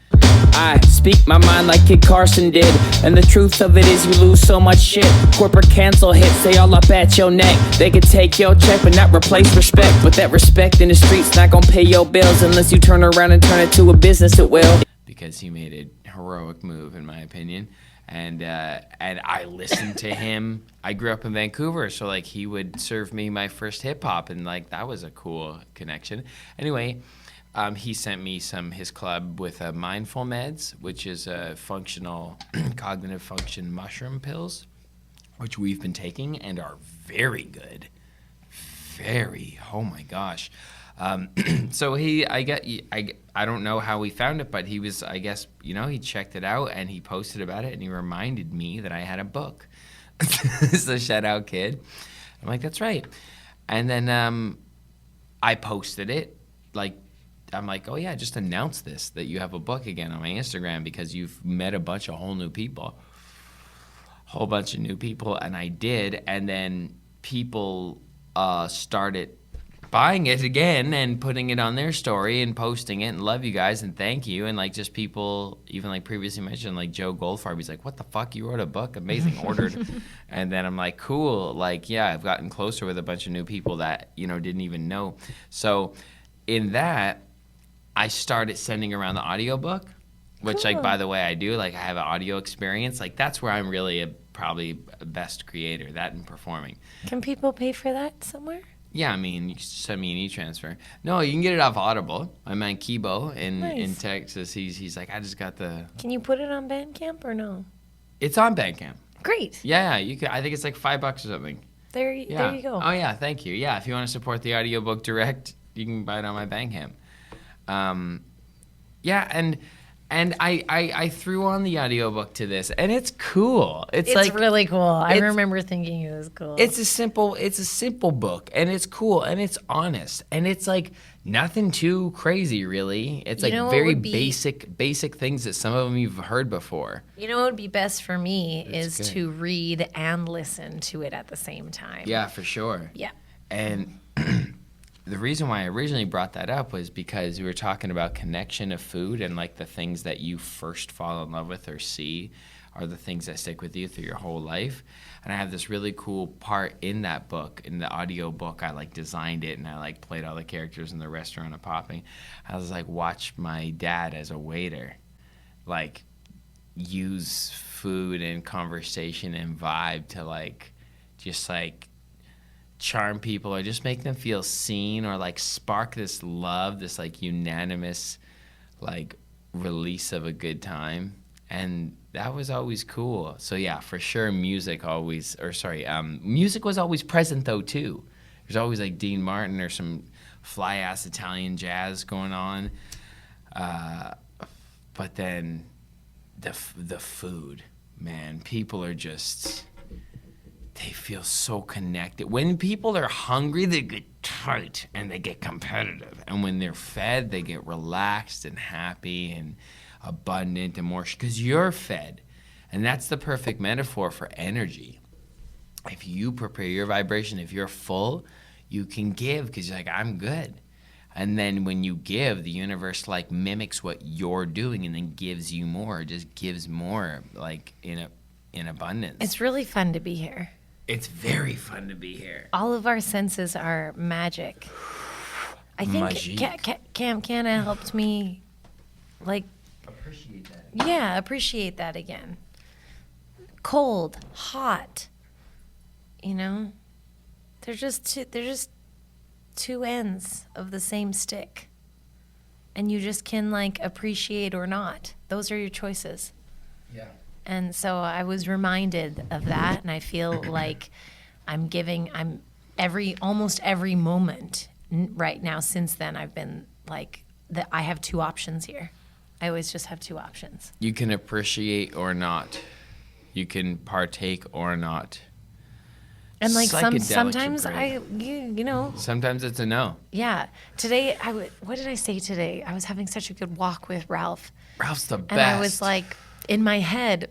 I speak my mind like Kid Carson did, and the truth of it is you lose so much shit. Corporate cancel hits, they all up at your neck. They could take your check but not replace respect. But that respect in the streets not gonna pay your bills unless you turn around and turn it to a business it will. Because he made a heroic move, in my opinion. And I listened to him. I grew up in Vancouver, so like he would serve me my first hip hop, and like that was a cool connection. Anyway, he sent me his club with mindful meds, which is a functional cognitive function mushroom pills, which we've been taking and are very good. Oh my gosh. So I don't know how he found it, but he was, I guess, he checked it out and he posted about it and he reminded me that I had a book. So shout out, kid. I'm like, that's right. And then I posted it. I'm like, oh yeah, just announce this, that you have a book again on my Instagram because you've met a bunch of whole new people. And I did. And then people started buying it again and putting it on their story and posting it and love you guys and thank you. And like just people, even like previously mentioned, like Joe Goldfarb, he's like, what the fuck, you wrote a book? Amazing, ordered. And then I'm like, cool. Like, yeah, I've gotten closer with a bunch of new people that, didn't even know. So in that, I started sending around the audiobook, which like, by the way, I do. Like I have an audio experience. Like that's where I'm really probably a best creator, that and performing. Can people pay for that somewhere? Yeah, I mean, you can send me an e-transfer. No, you can get it off Audible. My man Kibo in Nice. Texas, he's like, I just got the... Can you put it on Bandcamp or no? It's on Bandcamp. Great. Yeah, you can. I think it's like $5 or something. There Yeah. you go. Oh, yeah, thank you. Yeah, if you want to support the audiobook direct, you can buy it on my Bandcamp. Yeah, and I threw on the audiobook to this, and it's cool. It's like really cool. I it's- remember thinking it was cool. It's a simple book, and it's cool, and it's honest, and it's like nothing too crazy, really. It's like know what very would be- basic things that some of them you've heard before. You know what would be best for me is good. to read and listen to it at the same time. Yeah, for sure. Yeah. And the reason why I originally brought that up was because we were talking about connection of food, and like the things that you first fall in love with or see are the things that stick with you through your whole life. And I have this really cool part in that book, in the audio book. I like designed it and I like played all the characters in the restaurant of Popping. I was like, watch my dad as a waiter, like use food and conversation and vibe to like just like charm people or just make them feel seen or like spark this love, this like unanimous like release of a good time. And that was always cool. So yeah, for sure music was always present though too. There's always like Dean Martin or some fly ass Italian jazz going on. But then the food, man, people are just, they feel so connected. When people are hungry, they get tight and they get competitive. And when they're fed, they get relaxed and happy and abundant and more, because you're fed. And that's the perfect metaphor for energy. If you prepare your vibration, if you're full, you can give because you're like, I'm good. And then when you give, the universe like mimics what you're doing and then gives you more, just gives more, like in abundance. It's really fun to be here. It's very fun to be here. All of our senses are magic. I think Magique. Cam Canna helped me, like, Appreciate that. yeah, appreciate that again. Cold, hot, you know, they're just two ends of the same stick, and you just can like appreciate or not. Those are your choices. Yeah. And so I was reminded of that, and I feel like I'm almost every moment right now since then, I've been like, that I have two options here. I always just have two options. You can appreciate or not. You can partake or not. And like Psychedelics are sometimes great. you know, Sometimes it's a no. yeah. Today what did I say today? I was having such a good walk with Ralph. Ralph's the best. And I was like, in my head,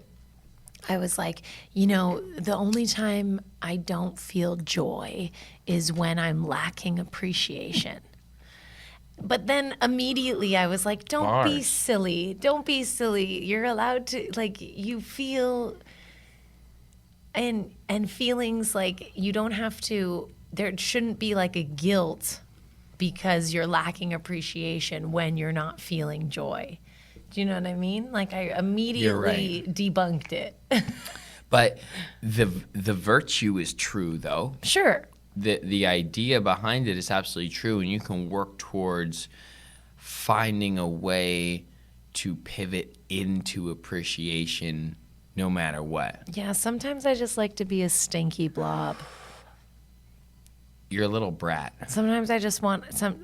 I was like, you know, the only time I don't feel joy is when I'm lacking appreciation. But then immediately I was like, don't be Bars. silly. Don't be silly. You're allowed to, like, you feel, and feelings like you don't have to, there shouldn't be like a guilt because you're lacking appreciation when you're not feeling joy. Do you know what I mean? Like I immediately debunked it. But the virtue is true, though. Sure. The idea behind it is absolutely true, and you can work towards finding a way to pivot into appreciation no matter what. Yeah, sometimes I just like to be a stinky blob. You're a little brat. Sometimes I just want some.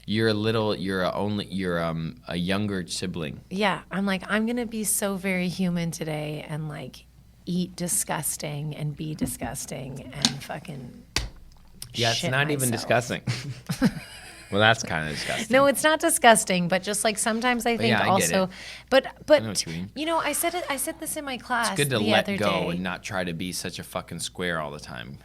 You're a younger sibling. Yeah, I'm like, I'm going to be so very human today and like eat disgusting and be disgusting and fucking Yeah, it's shit not even myself. disgusting. Well, that's kind of disgusting. No, it's not disgusting, but just like sometimes I think yeah, I get also, it. but I know what you mean. you know, I said this in my class It's good to the let other go day. and not try to be such a fucking square all the time.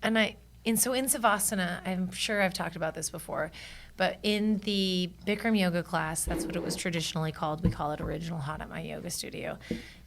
And so in Savasana, I'm sure I've talked about this before, but in the Bikram yoga class, that's what it was traditionally called. We call it Original Hot at my yoga studio.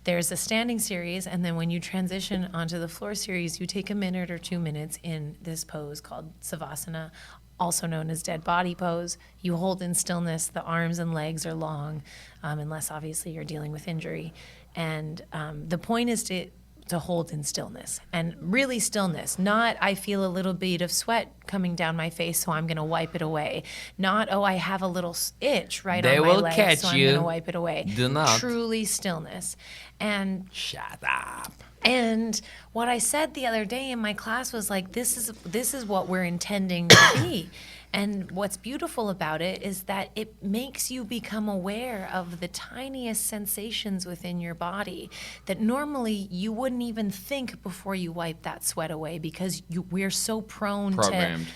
There's a standing series, and then when you transition onto the floor series, you take a minute or 2 minutes in this pose called Savasana, also known as dead body pose. You hold in stillness. The arms and legs are long, unless obviously you're dealing with injury. And the point is to hold in stillness, and really stillness, not I feel a little bead of sweat coming down my face, so I'm going to wipe it away. Not, oh, I have a little itch right They on my will leg, catch so I'm you. going to wipe it away. Do not. Truly stillness. And Shut up. and what I said the other day in my class was like, this is what we're intending to be. And what's beautiful about it is that it makes you become aware of the tiniest sensations within your body that normally you wouldn't even think before you wipe that sweat away, because we're so prone Programmed.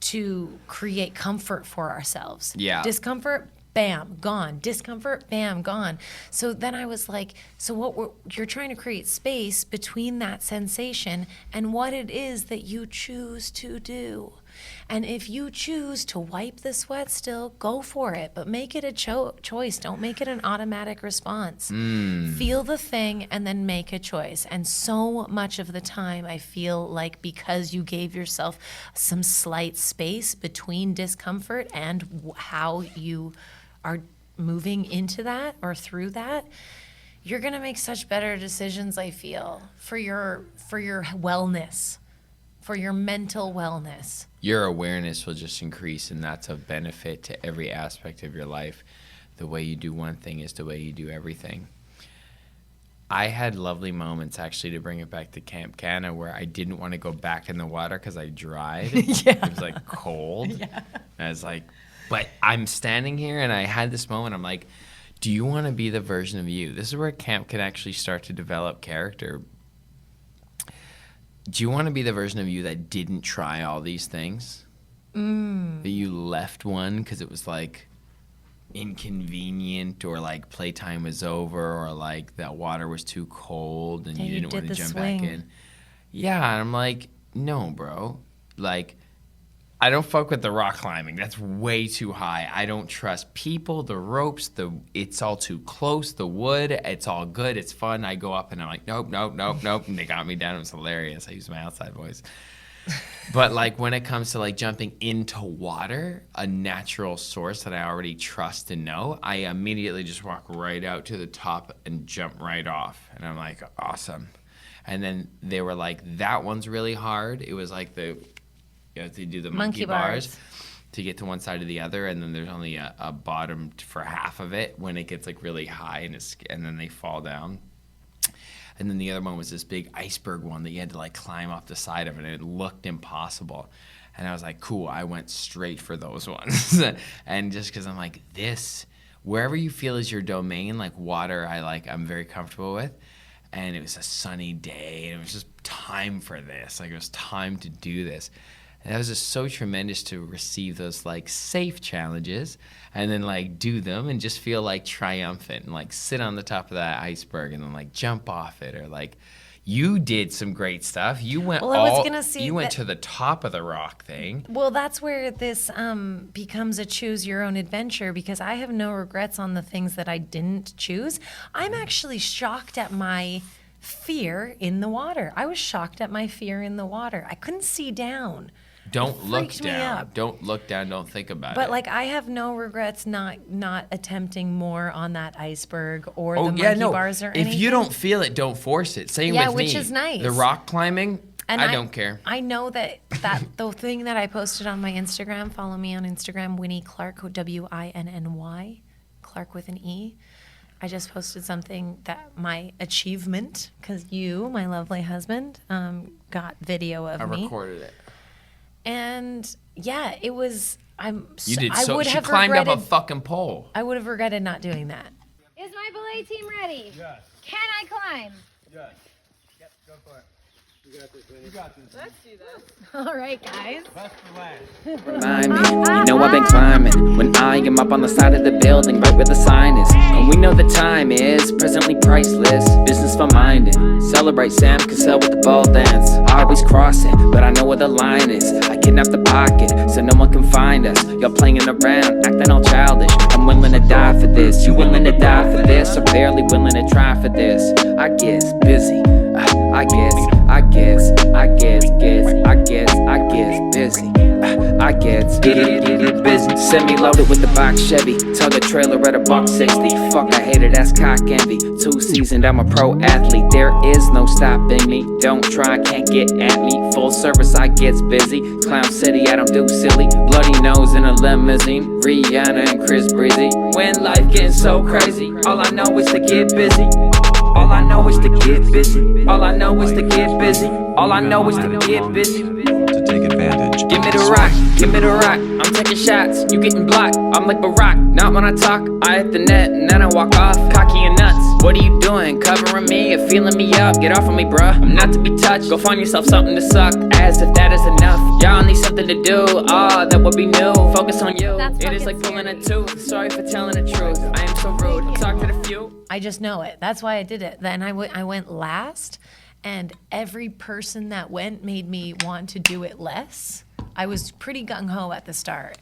to create comfort for ourselves. Yeah. Discomfort, bam, gone. Discomfort, bam, gone. So then I was like, so you're trying to create space between that sensation and what it is that you choose to do. And if you choose to wipe the sweat still, go for it. But make it a choice. Don't make it an automatic response. Feel the thing and then make a choice. And so much of the time, I feel like because you gave yourself some slight space between discomfort and how you are moving into that or through that, you're going to make such better decisions, I feel, for your wellness, for your mental wellness. Your awareness will just increase, and that's of benefit to every aspect of your life. The way you do one thing is the way you do everything. I had lovely moments, actually, to bring it back to Camp Canna, where I didn't want to go back in the water because I dried. Yeah. It was, like, cold. Yeah. And I was like, but I'm standing here, and I had this moment. I'm like, do you want to be the version of you? This is where camp can actually start to develop character. Do you want to be the version of you that didn't try all these things? That you left one because it was, like, inconvenient, or like playtime was over, or like that water was too cold and you didn't want to jump back in. Yeah, and I'm like, no, bro. Like, I don't fuck with the rock climbing. That's way too high. I don't trust people, the ropes, it's all too close, the wood, it's all good, it's fun. I go up and I'm like, nope, nope, nope, nope. And they got me down. It was hilarious. I used my outside voice. But like when it comes to like jumping into water, a natural source that I already trust and know, I immediately just walk right out to the top and jump right off. And I'm like, awesome. And then they were like, that one's really hard. It was like you have to do the monkey bars to get to one side or the other, and then there's only a bottom for half of it when it gets like really high, and then they fall down. And then the other one was this big iceberg one that you had to like climb off the side of it, and it looked impossible. And I was like, cool, I went straight for those ones. And just because I'm like, wherever you feel is your domain, like water, I'm very comfortable with. And it was a sunny day, and it was just time for this. Like, it was time to do this. And that was just so tremendous to receive those like safe challenges and then like do them and just feel like triumphant and like sit on the top of that iceberg and then like jump off it. Or like, you did some great stuff. You went to the top of the rock thing. Well, that's where this becomes a choose your own adventure, because I have no regrets on the things that I didn't choose. I'm actually shocked at my fear in the water. I was shocked at my fear in the water. I couldn't see down. Don't look down. Don't look down. Don't think about it. But like, I have no regrets not attempting more on that iceberg or the monkey bars or anything. If you don't feel it, don't force it. Same with me. Which is nice. The rock climbing, and I don't care. I know that the thing that I posted on my Instagram, follow me on Instagram, Winnie Clark, WINNY, Clark with an E. I just posted something that my achievement, because you, my lovely husband, got video of me. I recorded it. And yeah, it was. You did so. She climbed up a fucking pole. I would have regretted not doing that. Is my belay team ready? Yes. Can I climb? Yes. Yep, go for it. You got this, Winnie. You got this. Let's do this. All right, guys. Best for last. Remind me, you know I've been climbing when I am up on the side of the building right where the sign is. And we know the time is presently priceless. Business for minding. Celebrate Sam Cassell with the ball dance. I always cross it, but I know where the line is. I kidnap the pocket so no one can find us. You're playing around, acting all childish. I'm willing to die for this. You willing to die for this? Or barely willing to try for this? I guess busy. I guess busy. I get busy. Semi-loaded with the box Chevy. Tug a trailer at $160. Fuck, I hate it, that's cock envy. 2 seasoned, I'm a pro athlete. There is no stopping me. Don't try, can't get at me. Full service, I gets busy. Clown City, I don't do silly. Bloody nose in a limousine. Rihanna and Chris Breezy. When life getting so crazy, all I know is to get busy. All I know is to get busy. All I know is to get busy. All I know is to get busy. To take advantage. Give me the rock, give me the rock. I'm taking shots, you getting blocked. I'm like Barack, not when I talk. I hit the net and then I walk off. Cocky and nuts, what are you doing? Covering me or feeling me up? Get off of me, bruh. I'm not to be touched. Go find yourself something to suck. As if that is enough. Y'all need something to do. That would be new. Focus on you. It is like pulling a tooth. Sorry for telling the truth. I am so rude. Talk to the few. I just know it. That's why I did it. Then I went last, and every person that went made me want to do it less. I was pretty gung-ho at the start,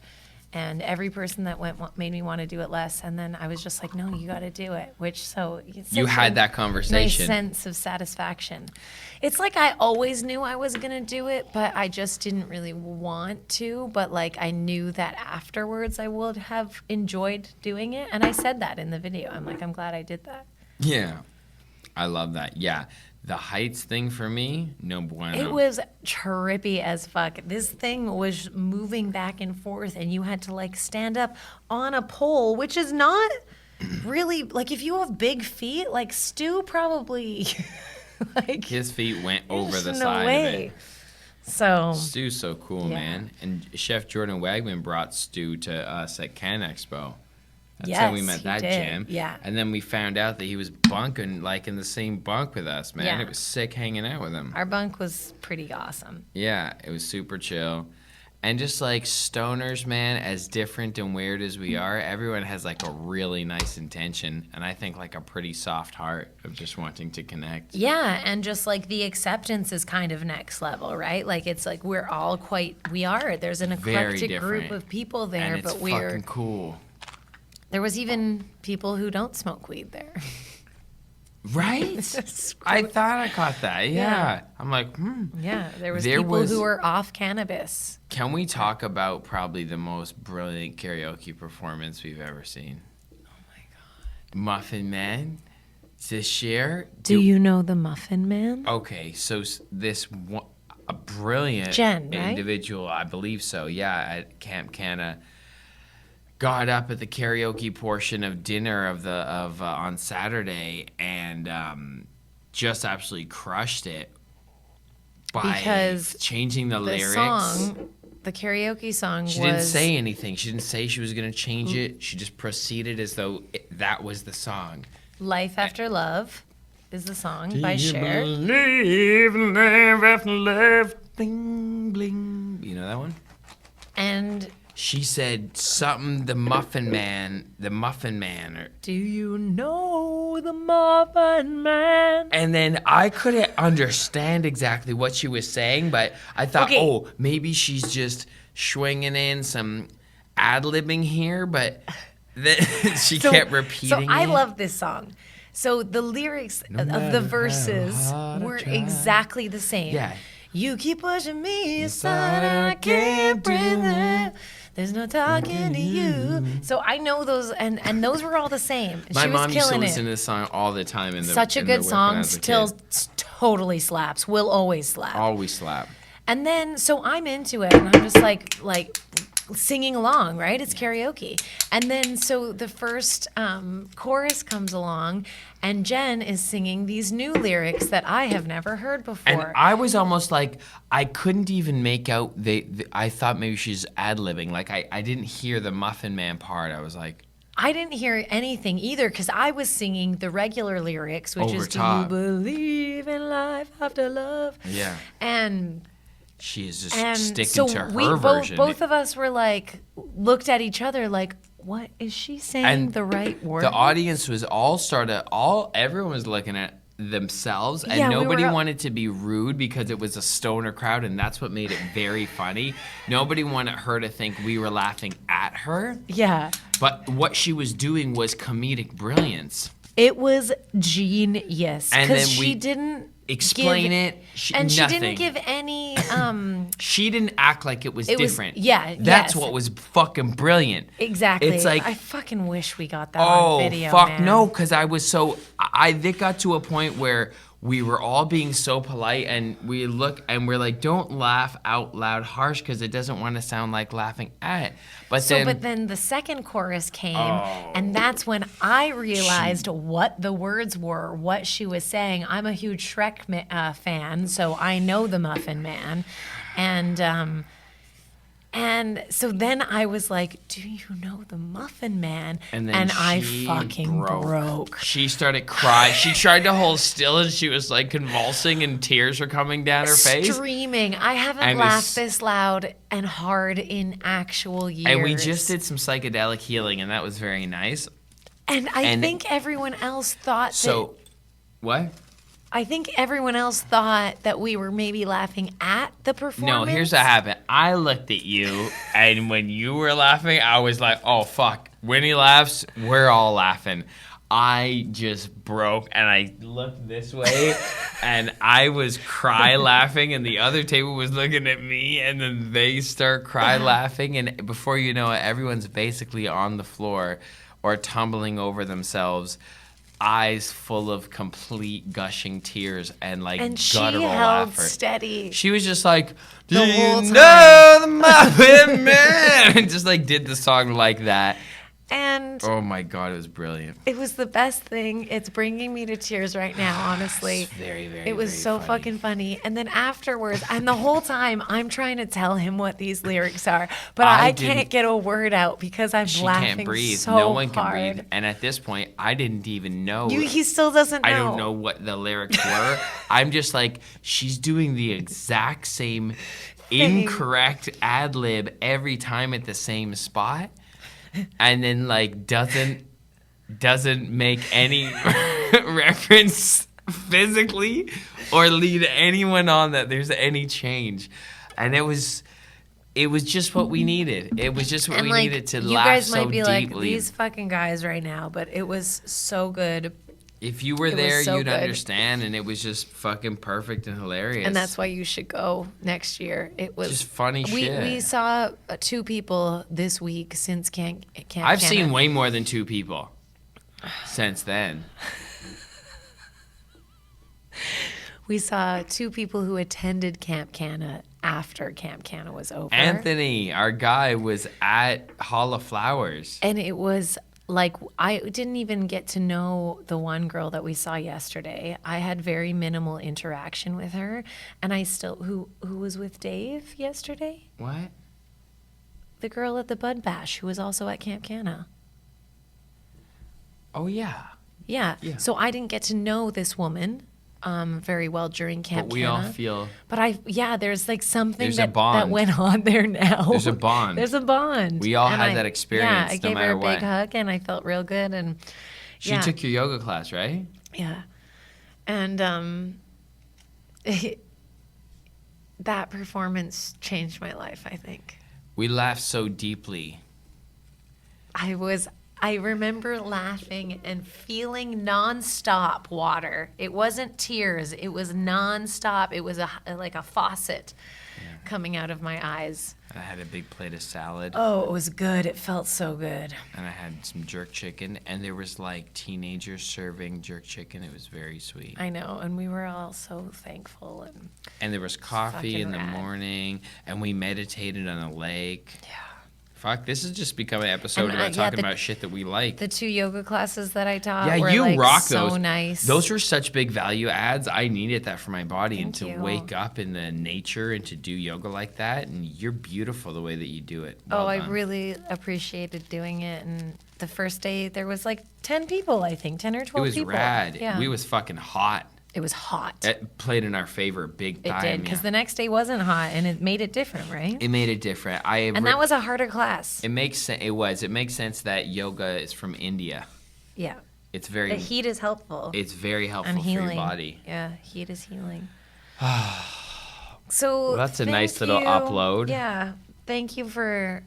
and every person that went made me want to do it less, and then I was just like, no, you got to do it, You had that conversation. Nice sense of satisfaction. It's like I always knew I was going to do it, but I just didn't really want to, but like I knew that afterwards I would have enjoyed doing it, and I said that in the video. I'm like, I'm glad I did that. Yeah, I love that. Yeah. The heights thing for me, no bueno. It was trippy as fuck. This thing was moving back and forth, and you had to like stand up on a pole, which is not really, like, if you have big feet, like, Stu probably, like, His feet went over the there's side no way. of it. So, Stu's so cool, Yeah. man. And Chef Jordan Wagman brought Stu to us at Can Expo. That's yes, how we met he that did. gym. Yeah. And then we found out that he was bunking, like, in the same bunk with us, man. Yeah. It was sick hanging out with him. Our bunk was pretty awesome. Yeah, it was super chill. And just like stoners, man, as different and weird as we are, everyone has like a really nice intention. And I think like a pretty soft heart of just wanting to connect. Yeah, and just like the acceptance is kind of next level, right? Like it's like there's an Very eclectic group different. of people there, And it's but we're fucking cool. there was even people who don't smoke weed there. Right? I thought I caught that. Yeah. I'm like, Yeah, there was There people was- who were off cannabis. Can we talk about probably the most brilliant karaoke performance we've ever seen? Oh my God. Muffin Man, this year. Do you know the Muffin Man? Okay, so a brilliant Jen, right? individual, I believe so, yeah, at Camp Canna, got up at the karaoke portion of dinner of on Saturday and just absolutely crushed it by Because changing the lyrics. The karaoke song She didn't say anything. She didn't say she was going to change it. She just proceeded as though that was the song. Life After Love is the song by Cher. Believe in love after love, bling, bling. You know that one? And She said something, the Muffin Man, or, do you know the Muffin Man? and then I couldn't understand exactly what she was saying, but I thought, Okay. oh, maybe she's just swinging in some ad-libbing here, but then she kept repeating So I it. love this song. So the lyrics of the matter verses how hard I were try. exactly the same. Yeah. You keep pushing me aside and I can't breathe in. There's no talking to you. So I know those, and those were all the same. My She was mom used to killing listen to it. this song all the time. In the, Such a in the good whip when song. I was a Still kid. totally slaps. Will always slap. Always slap. And then, so I'm into it, and I'm just like singing along, right? It's karaoke. And then, so the first chorus comes along, and Jen is singing these new lyrics that I have never heard before. And I was almost like, I couldn't even make out, I thought maybe she's ad-libbing. Like, I didn't hear the Muffin Man part. I was like, I didn't hear anything either because I was singing the regular lyrics, which Over is top. "Do you believe in life after love?" yeah. And She is just and sticking so to her we version. both of us were like, looked at each other like, what is she saying And the right word? The audience was everyone was looking at themselves, and Yeah, we nobody were- wanted to be rude because it was a stoner crowd, and that's what made it very funny. Nobody wanted her to think we were laughing at her, Yeah. but what she was doing was comedic brilliance. It was genius And then because she we didn't Explain give, it. and she nothing. didn't give any. She didn't act like it was It was- different. yeah, That's yes. what was fucking brilliant. Exactly. It's like, I fucking wish we got that oh, on video. fuck man. no, because I was so, it got to a point where we were all being so polite, and we look and we're like, don't laugh out loud harsh because it doesn't want to sound like laughing at it. But But then the second chorus came, and that's when I realized what the words were, what she was saying. I'm a huge Shrek fan, so I know the Muffin Man, and so then I was like, "Do you know the Muffin Man?" and then I she fucking broke. She started crying. She tried to hold still, and she was like convulsing, and tears were coming down her face. Streaming. I haven't And laughed this loud and hard in actual years. And we just did some psychedelic healing, and that was very nice. And I and- think everyone else thought that. So, what? I think everyone else thought that we were maybe laughing at the performance. No, here's what happened. I looked at you, and when you were laughing, I was like, oh, fuck. When he laughs, we're all laughing. I just broke, and I looked this way, and I was cry laughing, and the other table was looking at me, and then they start cry laughing, and before you know it, everyone's basically on the floor or tumbling over themselves, eyes full of complete gushing tears and like And she guttural held laughter. steady. She was just like, do The you whole time. know the Muffin Man? And just like did the song like that. And Oh my God, it was brilliant. it was the best thing. It's bringing me to tears right now, honestly. It's very, very, It was very so funny. fucking funny. And then afterwards, and the whole time, I'm trying to tell him what these lyrics are, but I can't didn't- get a word out because I'm She laughing can't breathe. so No one can hard. breathe. And at this point, I didn't even know. He still doesn't know. I don't know what the lyrics were. I'm just like, she's doing the exact same incorrect ad lib every time at the same spot, and then like doesn't make any reference physically or lead anyone on that there's any change. And it was just what we needed. It was just what we needed to you laugh guys so might be deeply. like these fucking guys right now, but it was so good. If you were It was there, so you'd good. understand, and it was just fucking perfect and hilarious. And that's why you should go next year. It was Just funny shit. We saw 2 people this week since Camp I've seen Canna. way more than 2 people since then. We saw 2 people who attended Camp Canna after Camp Canna was over. Anthony, our guy, was at Hall of Flowers. And it was like, I didn't even get to know the one girl that we saw yesterday. I had very minimal interaction with her. And I still, who was with Dave yesterday? What? The girl at the Bud Bash who was also at Camp Canna. Oh, yeah. Yeah. Yeah. So I didn't get to know this woman very well during Camp But we all Canna. feel But there's like something There's a that bond. went on there now. There's a bond. There's a bond. We all And had that experience, Yeah, I no gave her matter a big what. hug and I felt real good. And She yeah. took your yoga class, right? Yeah. And that performance changed my life, I think. We laughed so deeply. I remember laughing and feeling nonstop water. It wasn't tears. It was nonstop. It was like a faucet coming out of my eyes. I had a big plate of salad, Oh, it was good. It felt so good. and I had some jerk chicken, and there was like teenagers serving jerk chicken. It was very sweet. I know, and we were all so thankful. And And there was coffee Fucking in the rad. morning, and we meditated on a lake. yeah. Fuck, this has just become an episode And, about yeah, talking the- about shit that we like. The 2 yoga classes that I taught Yeah, were you like rock so those. nice. Those were such big value adds. I needed that for my body and Thank to you. wake up in the nature and to do yoga like that. And you're beautiful the way that you do it. Well I done. really appreciated doing it. And the first day, there was like 10 people, I think, 10 or 12 It was people. rad. Yeah. We was fucking hot. It was hot. It played in our favor big It time. did, because yeah. the next day wasn't hot, and it made it different, right? It made it different. And that was a harder class. It makes sense. It was. It makes sense that yoga is from India. Yeah. It's very. The heat is helpful. It's very helpful and for healing. your body. Yeah, heat is healing. So Well, that's a nice thank little you. upload. Yeah. Thank you for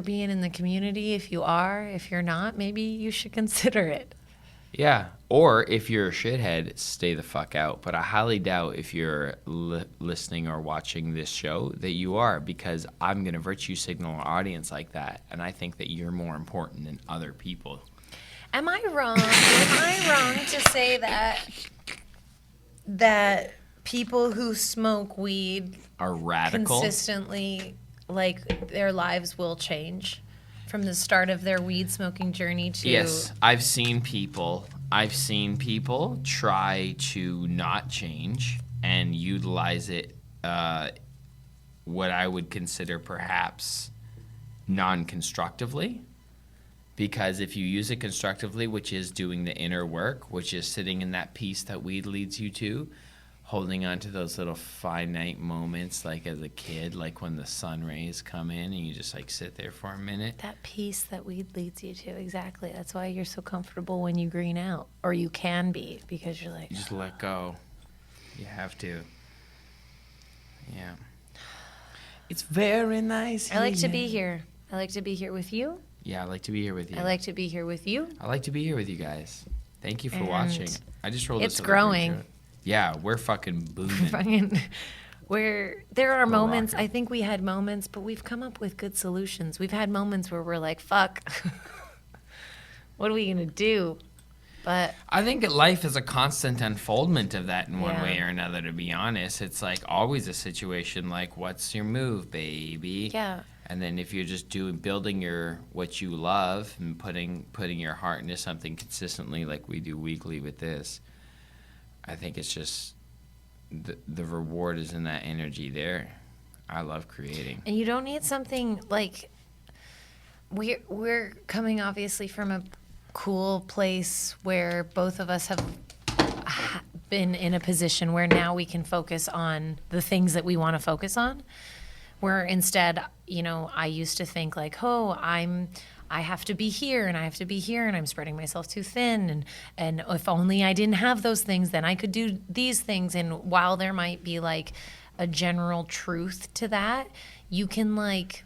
being in the community. If you are, if you're not, maybe you should consider it. Yeah. Or if you're a shithead, stay the fuck out. But I highly doubt if you're listening or watching this show that you are, because I'm going to virtue signal an audience like that. And I think that you're more important than other people. Am I wrong? Am I wrong to say that people who smoke weed Are radical. consistently, like, their lives will change from the start of their weed smoking journey to Yes, I've seen people try to not change and utilize it what I would consider perhaps non-constructively. Because if you use it constructively, which is doing the inner work, which is sitting in that peace that weed leads you to, holding on to those little finite moments, like as a kid, like when the sun rays come in and you just like sit there for a minute. that peace that weed leads you to. Exactly. That's why you're so comfortable when you green out, or you can be, because you're like, You just let go. You have to. Yeah. It's very nice. I like to be here. I like to be here with you. Yeah, I like to be here with you. I like to be here with you. I like to be here with you guys. Thank you for And watching. I just rolled it's this other growing. picture. Yeah, we're fucking booming. Fucking, there are moments. rocking. I think we had moments, but we've come up with good solutions. We've had moments where we're like, "Fuck, what are we gonna do?" But I think that life is a constant unfoldment of that in one Yeah. way or another, to be honest. It's like always a situation like, what's your move, baby? yeah, And then if you're just building what you love and putting your heart into something consistently, like we do weekly with this, I think it's just the reward is in that energy there. I love creating. And you don't need something like we're coming obviously from a cool place where both of us have been in a position where now we can focus on the things that we want to focus on. Where instead, I used to think like, I have to be here and I have to be here and I'm spreading myself too thin and if only I didn't have those things, then I could do these things. And while there might be like a general truth to that, you can like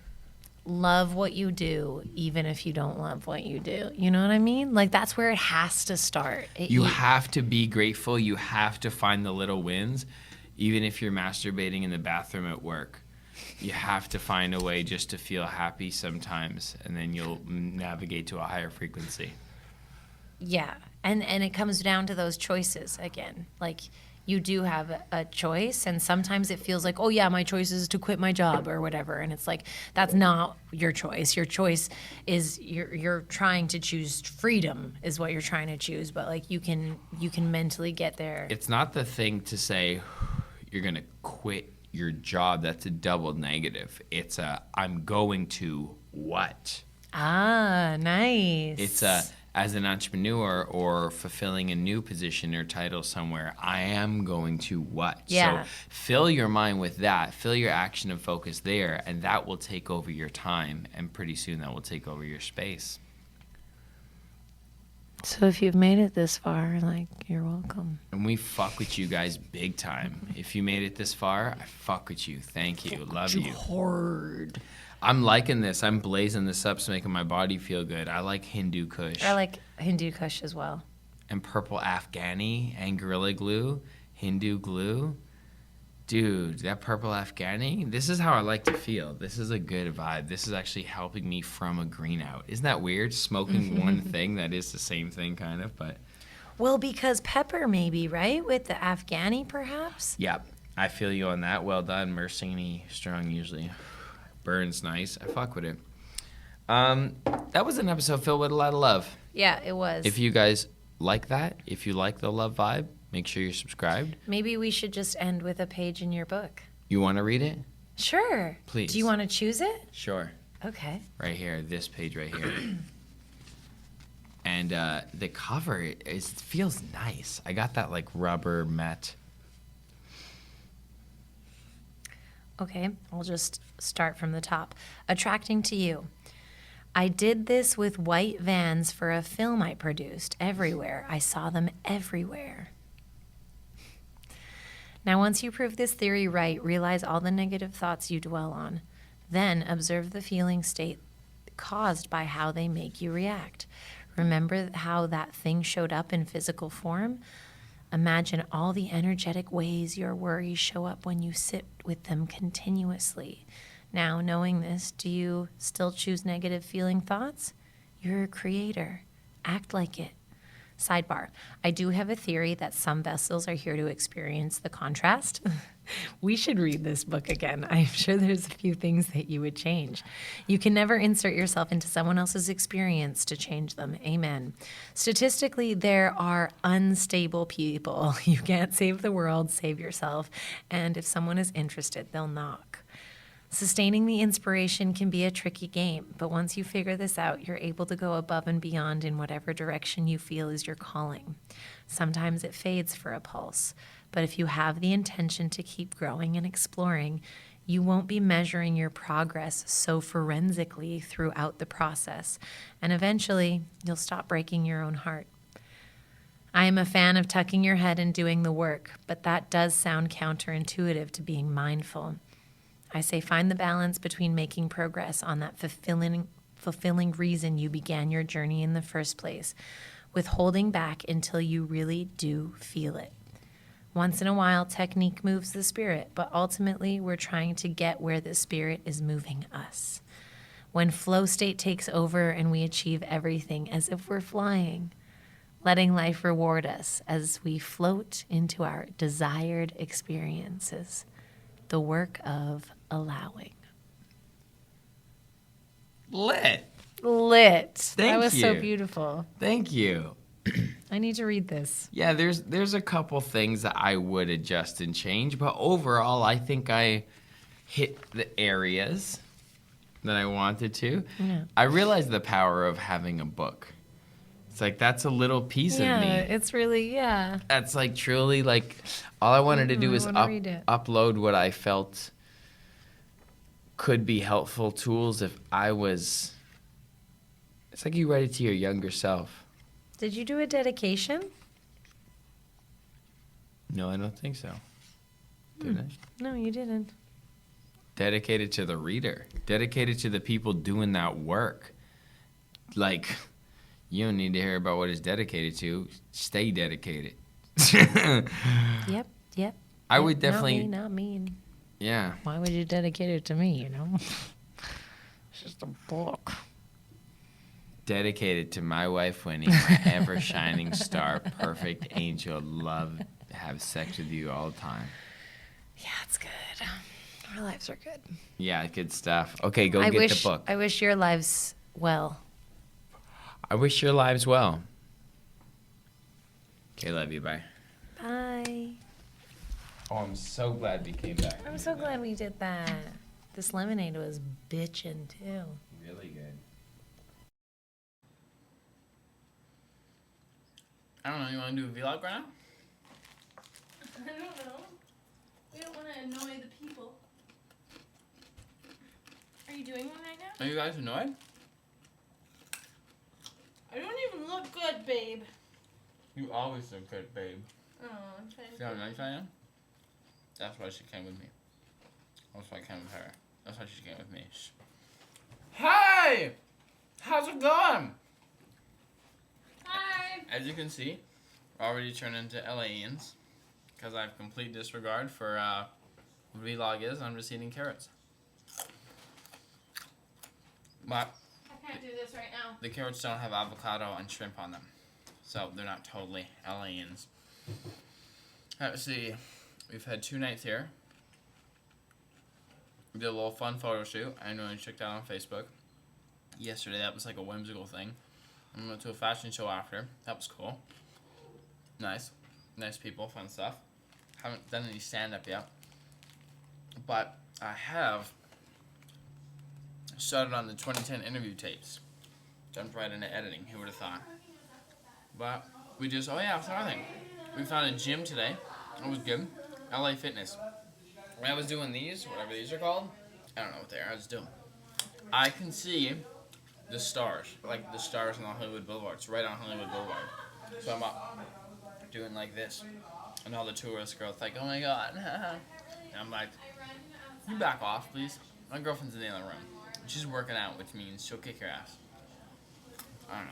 love what you do even if you don't love what you do. You know what I mean? Like that's where it has to start. You have to be grateful. You have to find the little wins, even if you're masturbating in the bathroom at work. You have to find a way just to feel happy sometimes, and then you'll navigate to a higher frequency. Yeah, and it comes down to those choices again. Like, you do have a choice, and sometimes it feels like, oh yeah, my choice is to quit my job or whatever, and it's like, that's not your choice. Your choice is you're trying to choose freedom is what you're trying to choose, but like you can mentally get there. It's not the thing to say you're going to quit your job. That's a double negative. It's I'm going to what? Ah, nice. It's as an entrepreneur or fulfilling a new position or title somewhere, I am going to what? Yeah. So fill your mind with that. Fill your action and focus there, and that will take over your time, and pretty soon that will take over your space. So if you've made it this far, like, you're welcome. And we fuck with you guys big time. If you made it this far, I fuck with you. Thank you. Love you. Hard. I'm liking this. I'm blazing this up. It's making my body feel good. I like Hindu Kush. I like Hindu Kush as well. And purple Afghani and Gorilla Glue. Hindu glue. Dude, that purple Afghani, this is how I like to feel. This is a good vibe. This is actually helping me from a green out. Isn't that weird? Smoking one thing that is the same thing, kind of, but... Well, because pepper maybe, right? With the Afghani, perhaps? Yeah, I feel you on that. Well done. Mersini strong usually. Burns nice. I fuck with it. That was an episode filled with a lot of love. Yeah, it was. If you guys like that, if you like the love vibe, make sure you're subscribed. Maybe we should just end with a page in your book. You want to read it? Sure. Please. Do you want to choose it? Sure. Okay. Right here, this page right here. And the cover feels nice. I got that like rubber matte. Okay, I'll just start from the top. Attracting to you. I did this with white vans for a film I produced. Everywhere. I saw them everywhere. Now, once you prove this theory right, realize all the negative thoughts you dwell on. Then observe the feeling state caused by how they make you react. Remember how that thing showed up in physical form? Imagine all the energetic ways your worries show up when you sit with them continuously. Now, knowing this, do you still choose negative feeling thoughts? You're a creator. Act like it. Sidebar, I do have a theory that some vessels are here to experience the contrast. We should read this book again. I'm sure there's a few things that you would change. You can never insert yourself into someone else's experience to change them. Amen. Statistically, there are unstable people. You can't save the world, save yourself. And if someone is interested, they'll knock. Sustaining the inspiration can be a tricky game, but once you figure this out, you're able to go above and beyond in whatever direction you feel is your calling. Sometimes it fades for a pulse, but if you have the intention to keep growing and exploring, you won't be measuring your progress so forensically throughout the process, and eventually you'll stop breaking your own heart. I am a fan of tucking your head and doing the work, but that does sound counterintuitive to being mindful. I say find the balance between making progress on that fulfilling reason you began your journey in the first place, with holding back until you really do feel it. Once in a while, technique moves the spirit, but ultimately we're trying to get where the spirit is moving us. When flow state takes over and we achieve everything as if we're flying, letting life reward us as we float into our desired experiences. The work of allowing. Lit. Lit. Thank That was so you. beautiful. Thank you. I need to read this. Yeah, there's a couple things that I would adjust and change, but overall, I think I hit the areas that I wanted to. Yeah. I realized the power of having a book. It's like that's a little piece of me. It's really, That's like truly like all I wanted to do I was wanna read it. upload what I felt could be helpful tools if I was. It's like you write it to your younger self. Did you do a dedication? No, I don't think so. Did I? No, you didn't. Dedicated to the reader. Dedicated to the people doing that work. Like, you don't need to hear about what it's dedicated to. Stay dedicated. Yep. I would definitely. Not me. Yeah. Why would you dedicate it to me, you know? It's just a book. Dedicated to my wife Winnie, my ever shining star, perfect angel, love, have sex with you all the time. Yeah, it's good. Our lives are good. Yeah, good stuff. Okay, go get the book. I wish your lives well. I wish your lives well. Okay, love you. Bye. Bye. Oh, I'm so glad we came back. I'm so glad we did that. This lemonade was bitchin' too. Really good. I don't know. You want to do a vlog right now? I don't know. We don't want to annoy the people. Are you doing one right now? Are you guys annoyed? I don't even look good, babe. You always look good, babe. Oh, I'm trying See how nice I am? That's why she came with me. That's why I came with her. That's why she came with me. Shh. Hey! How's it going? Hi. As you can see, we're already turned into LAians because I have complete disregard for what vlog is. I'm just eating carrots. But I can't do this right now. the carrots don't have avocado and shrimp on them, so they're not totally LAians. Let's see. We've had 2 nights here. We did a little fun photo shoot. I know you checked out on Facebook. Yesterday, that was like a whimsical thing. I went to a fashion show after. That was cool. Nice. Nice people, fun stuff. Haven't done any stand-up yet. But I have started on the 2010 interview tapes. Jumped right into editing. Who would have thought? But we just, oh yeah, another thing. We found a gym today. It was good. LA Fitness. When I was doing these, whatever these are called, I don't know what they are. I was doing. I can see the stars, like the stars on Hollywood Boulevard. It's right on Hollywood Boulevard. So I'm up doing like this. And all the tourist girls like, oh my god. And I'm like, you back off, please. My girlfriend's in the other room. She's working out, which means she'll kick your ass. I don't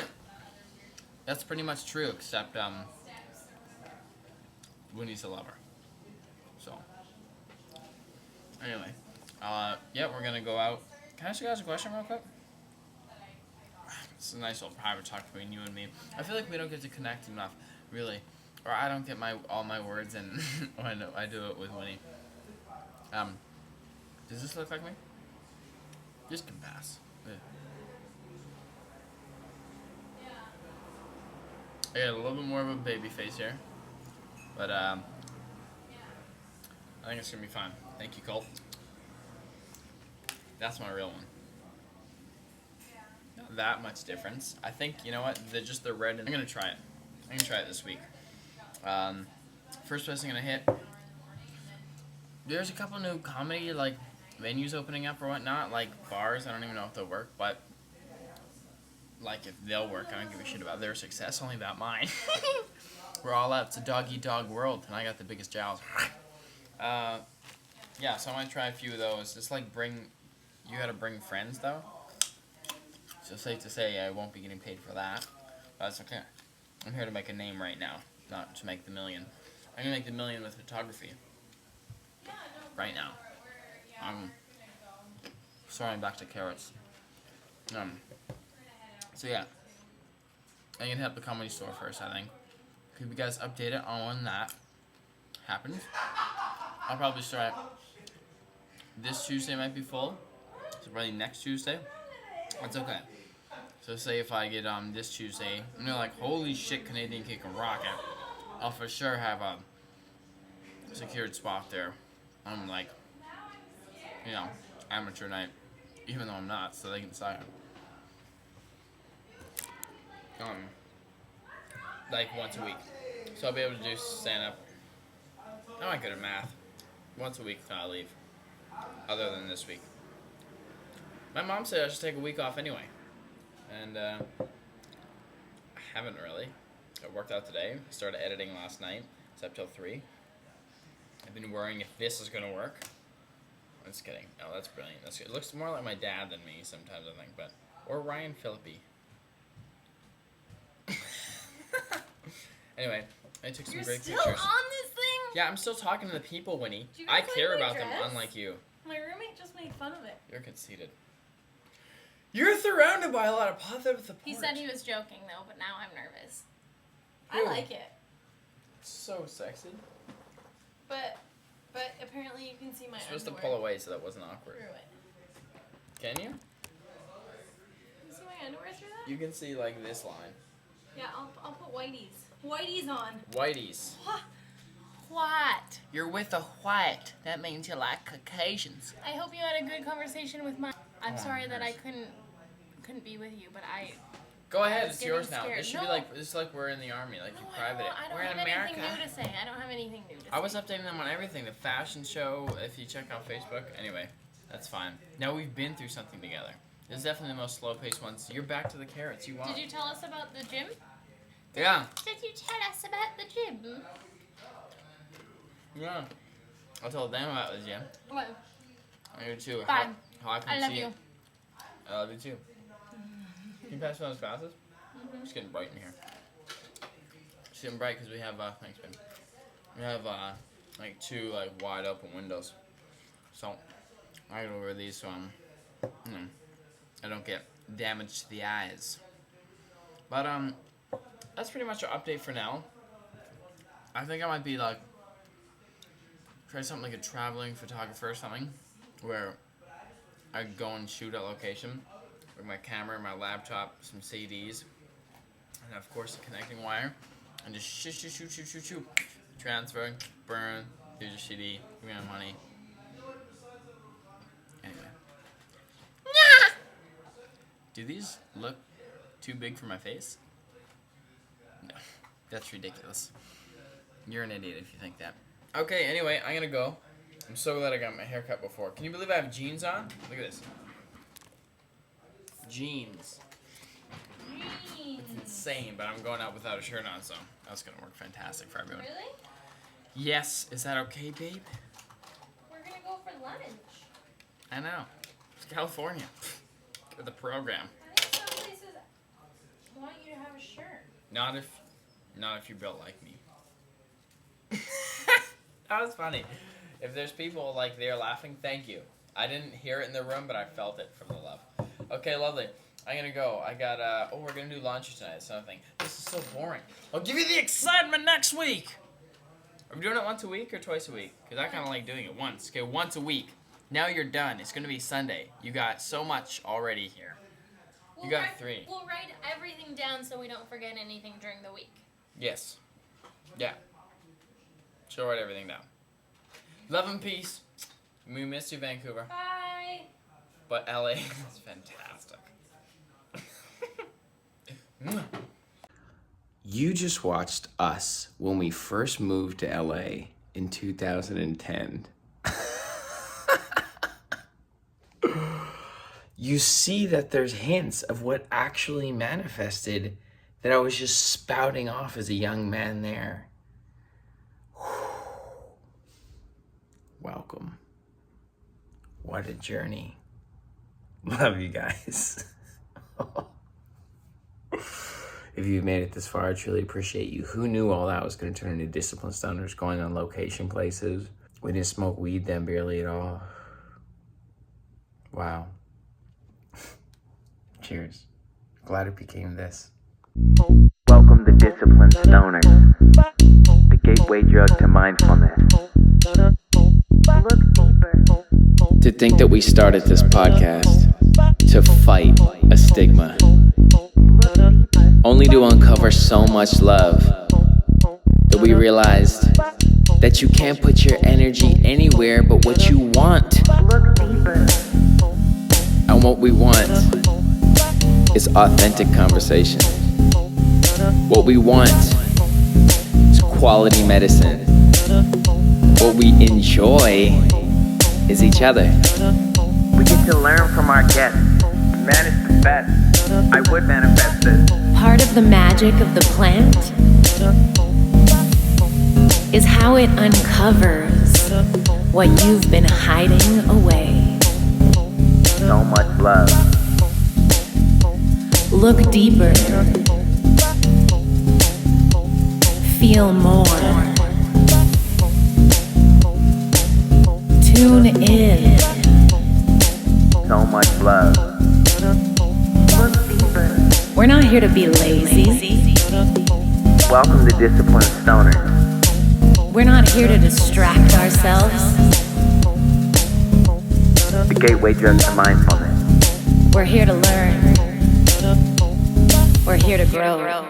know. That's pretty much true, except Winnie's a lover. So, anyway, yeah, we're gonna go out. Can I ask you guys a question real quick? It's a nice little private talk between you and me. I feel like we don't get to connect enough, really, or I don't get all my words in when I do it with Winnie. Does this look like me? This can pass. Yeah. I got a little bit more of a baby face here, but I think it's gonna be fine. Thank you, Colt. That's my real one. Not that much difference. I think, you know what, just the red, and I'm gonna try it. I'm gonna try it this week. First place I'm gonna hit, there's a couple new comedy, like, venues opening up or whatnot, like bars. I don't even know if they'll work, but like if they'll work, I don't give a shit about their success, only about mine. We're all out. It's a dog-eat-dog world, and I got the biggest jowls. Yeah, so I might try a few of those. Just like you gotta bring friends though. So safe to say I won't be getting paid for that, but that's okay. I'm here to make a name right now, not to make the million. I'm gonna make the million with photography. Right now. Sorry, I'm back to carrots. So yeah, I'm gonna hit up the comedy store first, I think. Keep you guys updated on when that happens. I'll probably start this Tuesday, might be full. So probably next Tuesday. That's okay. So say if I get this Tuesday, and they're like, holy shit, Canadian Cake and Rocket, I'll for sure have a secured spot there. I'm like, you know, amateur night, even though I'm not, so they can decide. Like once a week. So I'll be able to do stand-up. I'm not good at math. Once a week until I leave. Other than this week. My mom said I should take a week off anyway. And I haven't really. I worked out today. I started editing last night. It's up till 3. I've been worrying if this is going to work. I'm just kidding. Oh, that's brilliant. That's good. It looks more like my dad than me sometimes, I think. But or Ryan Phillippe. Anyway, I took some great still pictures. on this thing? Yeah, I'm still talking to the people, Winnie. Do you I guys like care my about them, dress? unlike you. My roommate just made fun of it. You're conceited. You're surrounded by a lot of positive support. He said he was joking though, but now I'm nervous. Who? I like it, So sexy. but apparently you can see my You're supposed to underwear pull away so that wasn't awkward. through it. Can you? Can you see my underwear through that? You can see like this line. Yeah, I'll put whiteies. Whiteies on. Whiteies. What? You're with a white. That means you like Caucasians. I hope you had a good conversation with my. I'm Oh, sorry that I nice. couldn't be with you, but I. Go ahead, was it's yours getting now. scared. This should be No. like it's like we're in the army, like you private it. I don't We're have in America. anything new to say. I don't have anything new to say. I was updating them on everything. The fashion show, if you check out Facebook. Anyway, that's fine. Now we've been through something together. This is definitely the most slow-paced one. So you're back to the carrots you want. Did you tell us about the gym? Yeah. Did you tell us about the gym? Yeah. I'll tell them about the gym. What? I do too. Bye. How I can I love see you. it. I love you too. Can you pass me those glasses? It's getting bright in here. It's getting bright because we have thanks, Ben. We have like 2 like wide open windows. So I gotta wear these so you know, I don't get damage to the eyes. But that's pretty much our update for now. I think I might be like try something like a traveling photographer or something, where I go and shoot at location with my camera, my laptop, some CDs, and of course the connecting wire, and just shoot, transfer, burn, here's your CD, give me my money. Anyway. Do these look too big for my face? No, that's ridiculous. You're an idiot if you think that. Okay, anyway, I'm gonna go. I'm so glad I got my hair cut before. Can you believe I have jeans on? Look at this. Jeans. It's insane, but I'm going out without a shirt on, so that's gonna work fantastic for everyone. Really? Yes, is that okay, babe? We're gonna go for lunch. I know. It's California. Get the program. I think some places want you to have a shirt. Not if you're built like me. That was funny. If there's people like they're laughing, thank you. I didn't hear it in the room, but I felt it from the love. Okay, lovely. I'm gonna go. I got we're gonna do lunch tonight. It's another thing. This is so boring. I'll give you the excitement next week. Are we doing it once a week or twice a week? Because I kind of like doing it once. Okay, once a week. Now you're done. It's gonna be Sunday. You got so much already here. You got 3. We'll write everything down so we don't forget anything during the week. Yes. Yeah. She'll write everything down. Love and peace. We miss you, Vancouver. Bye. But LA is fantastic. You just watched us when we first moved to LA in 2010. You see that there's hints of what actually manifested that I was just spouting off as a young man there. Welcome. What a journey. Love you guys. If you've made it this far, I truly appreciate you. Who knew all that was going to turn into discipline stunners, going on location places? We didn't smoke weed then barely at all. Wow. Cheers. Glad it became this. Welcome to Discipline Stoners, the gateway drug to mindfulness. Look deeper. To think that we started this podcast to fight a stigma, only to uncover so much love that we realized that you can't put your energy anywhere but what you want. And what we want is authentic conversation. What we want is quality medicine. What we enjoy is each other. We get to learn from our guests. Manage the best. I would manifest this. Part of the magic of the plant is how it uncovers what you've been hiding away. So much love. Look deeper. Feel more. Tune in. So much love. We're not here to be lazy. Welcome to Disciplined Stoner. We're not here to distract ourselves. The gateway drug to mindfulness. We're here to learn. We're here to grow.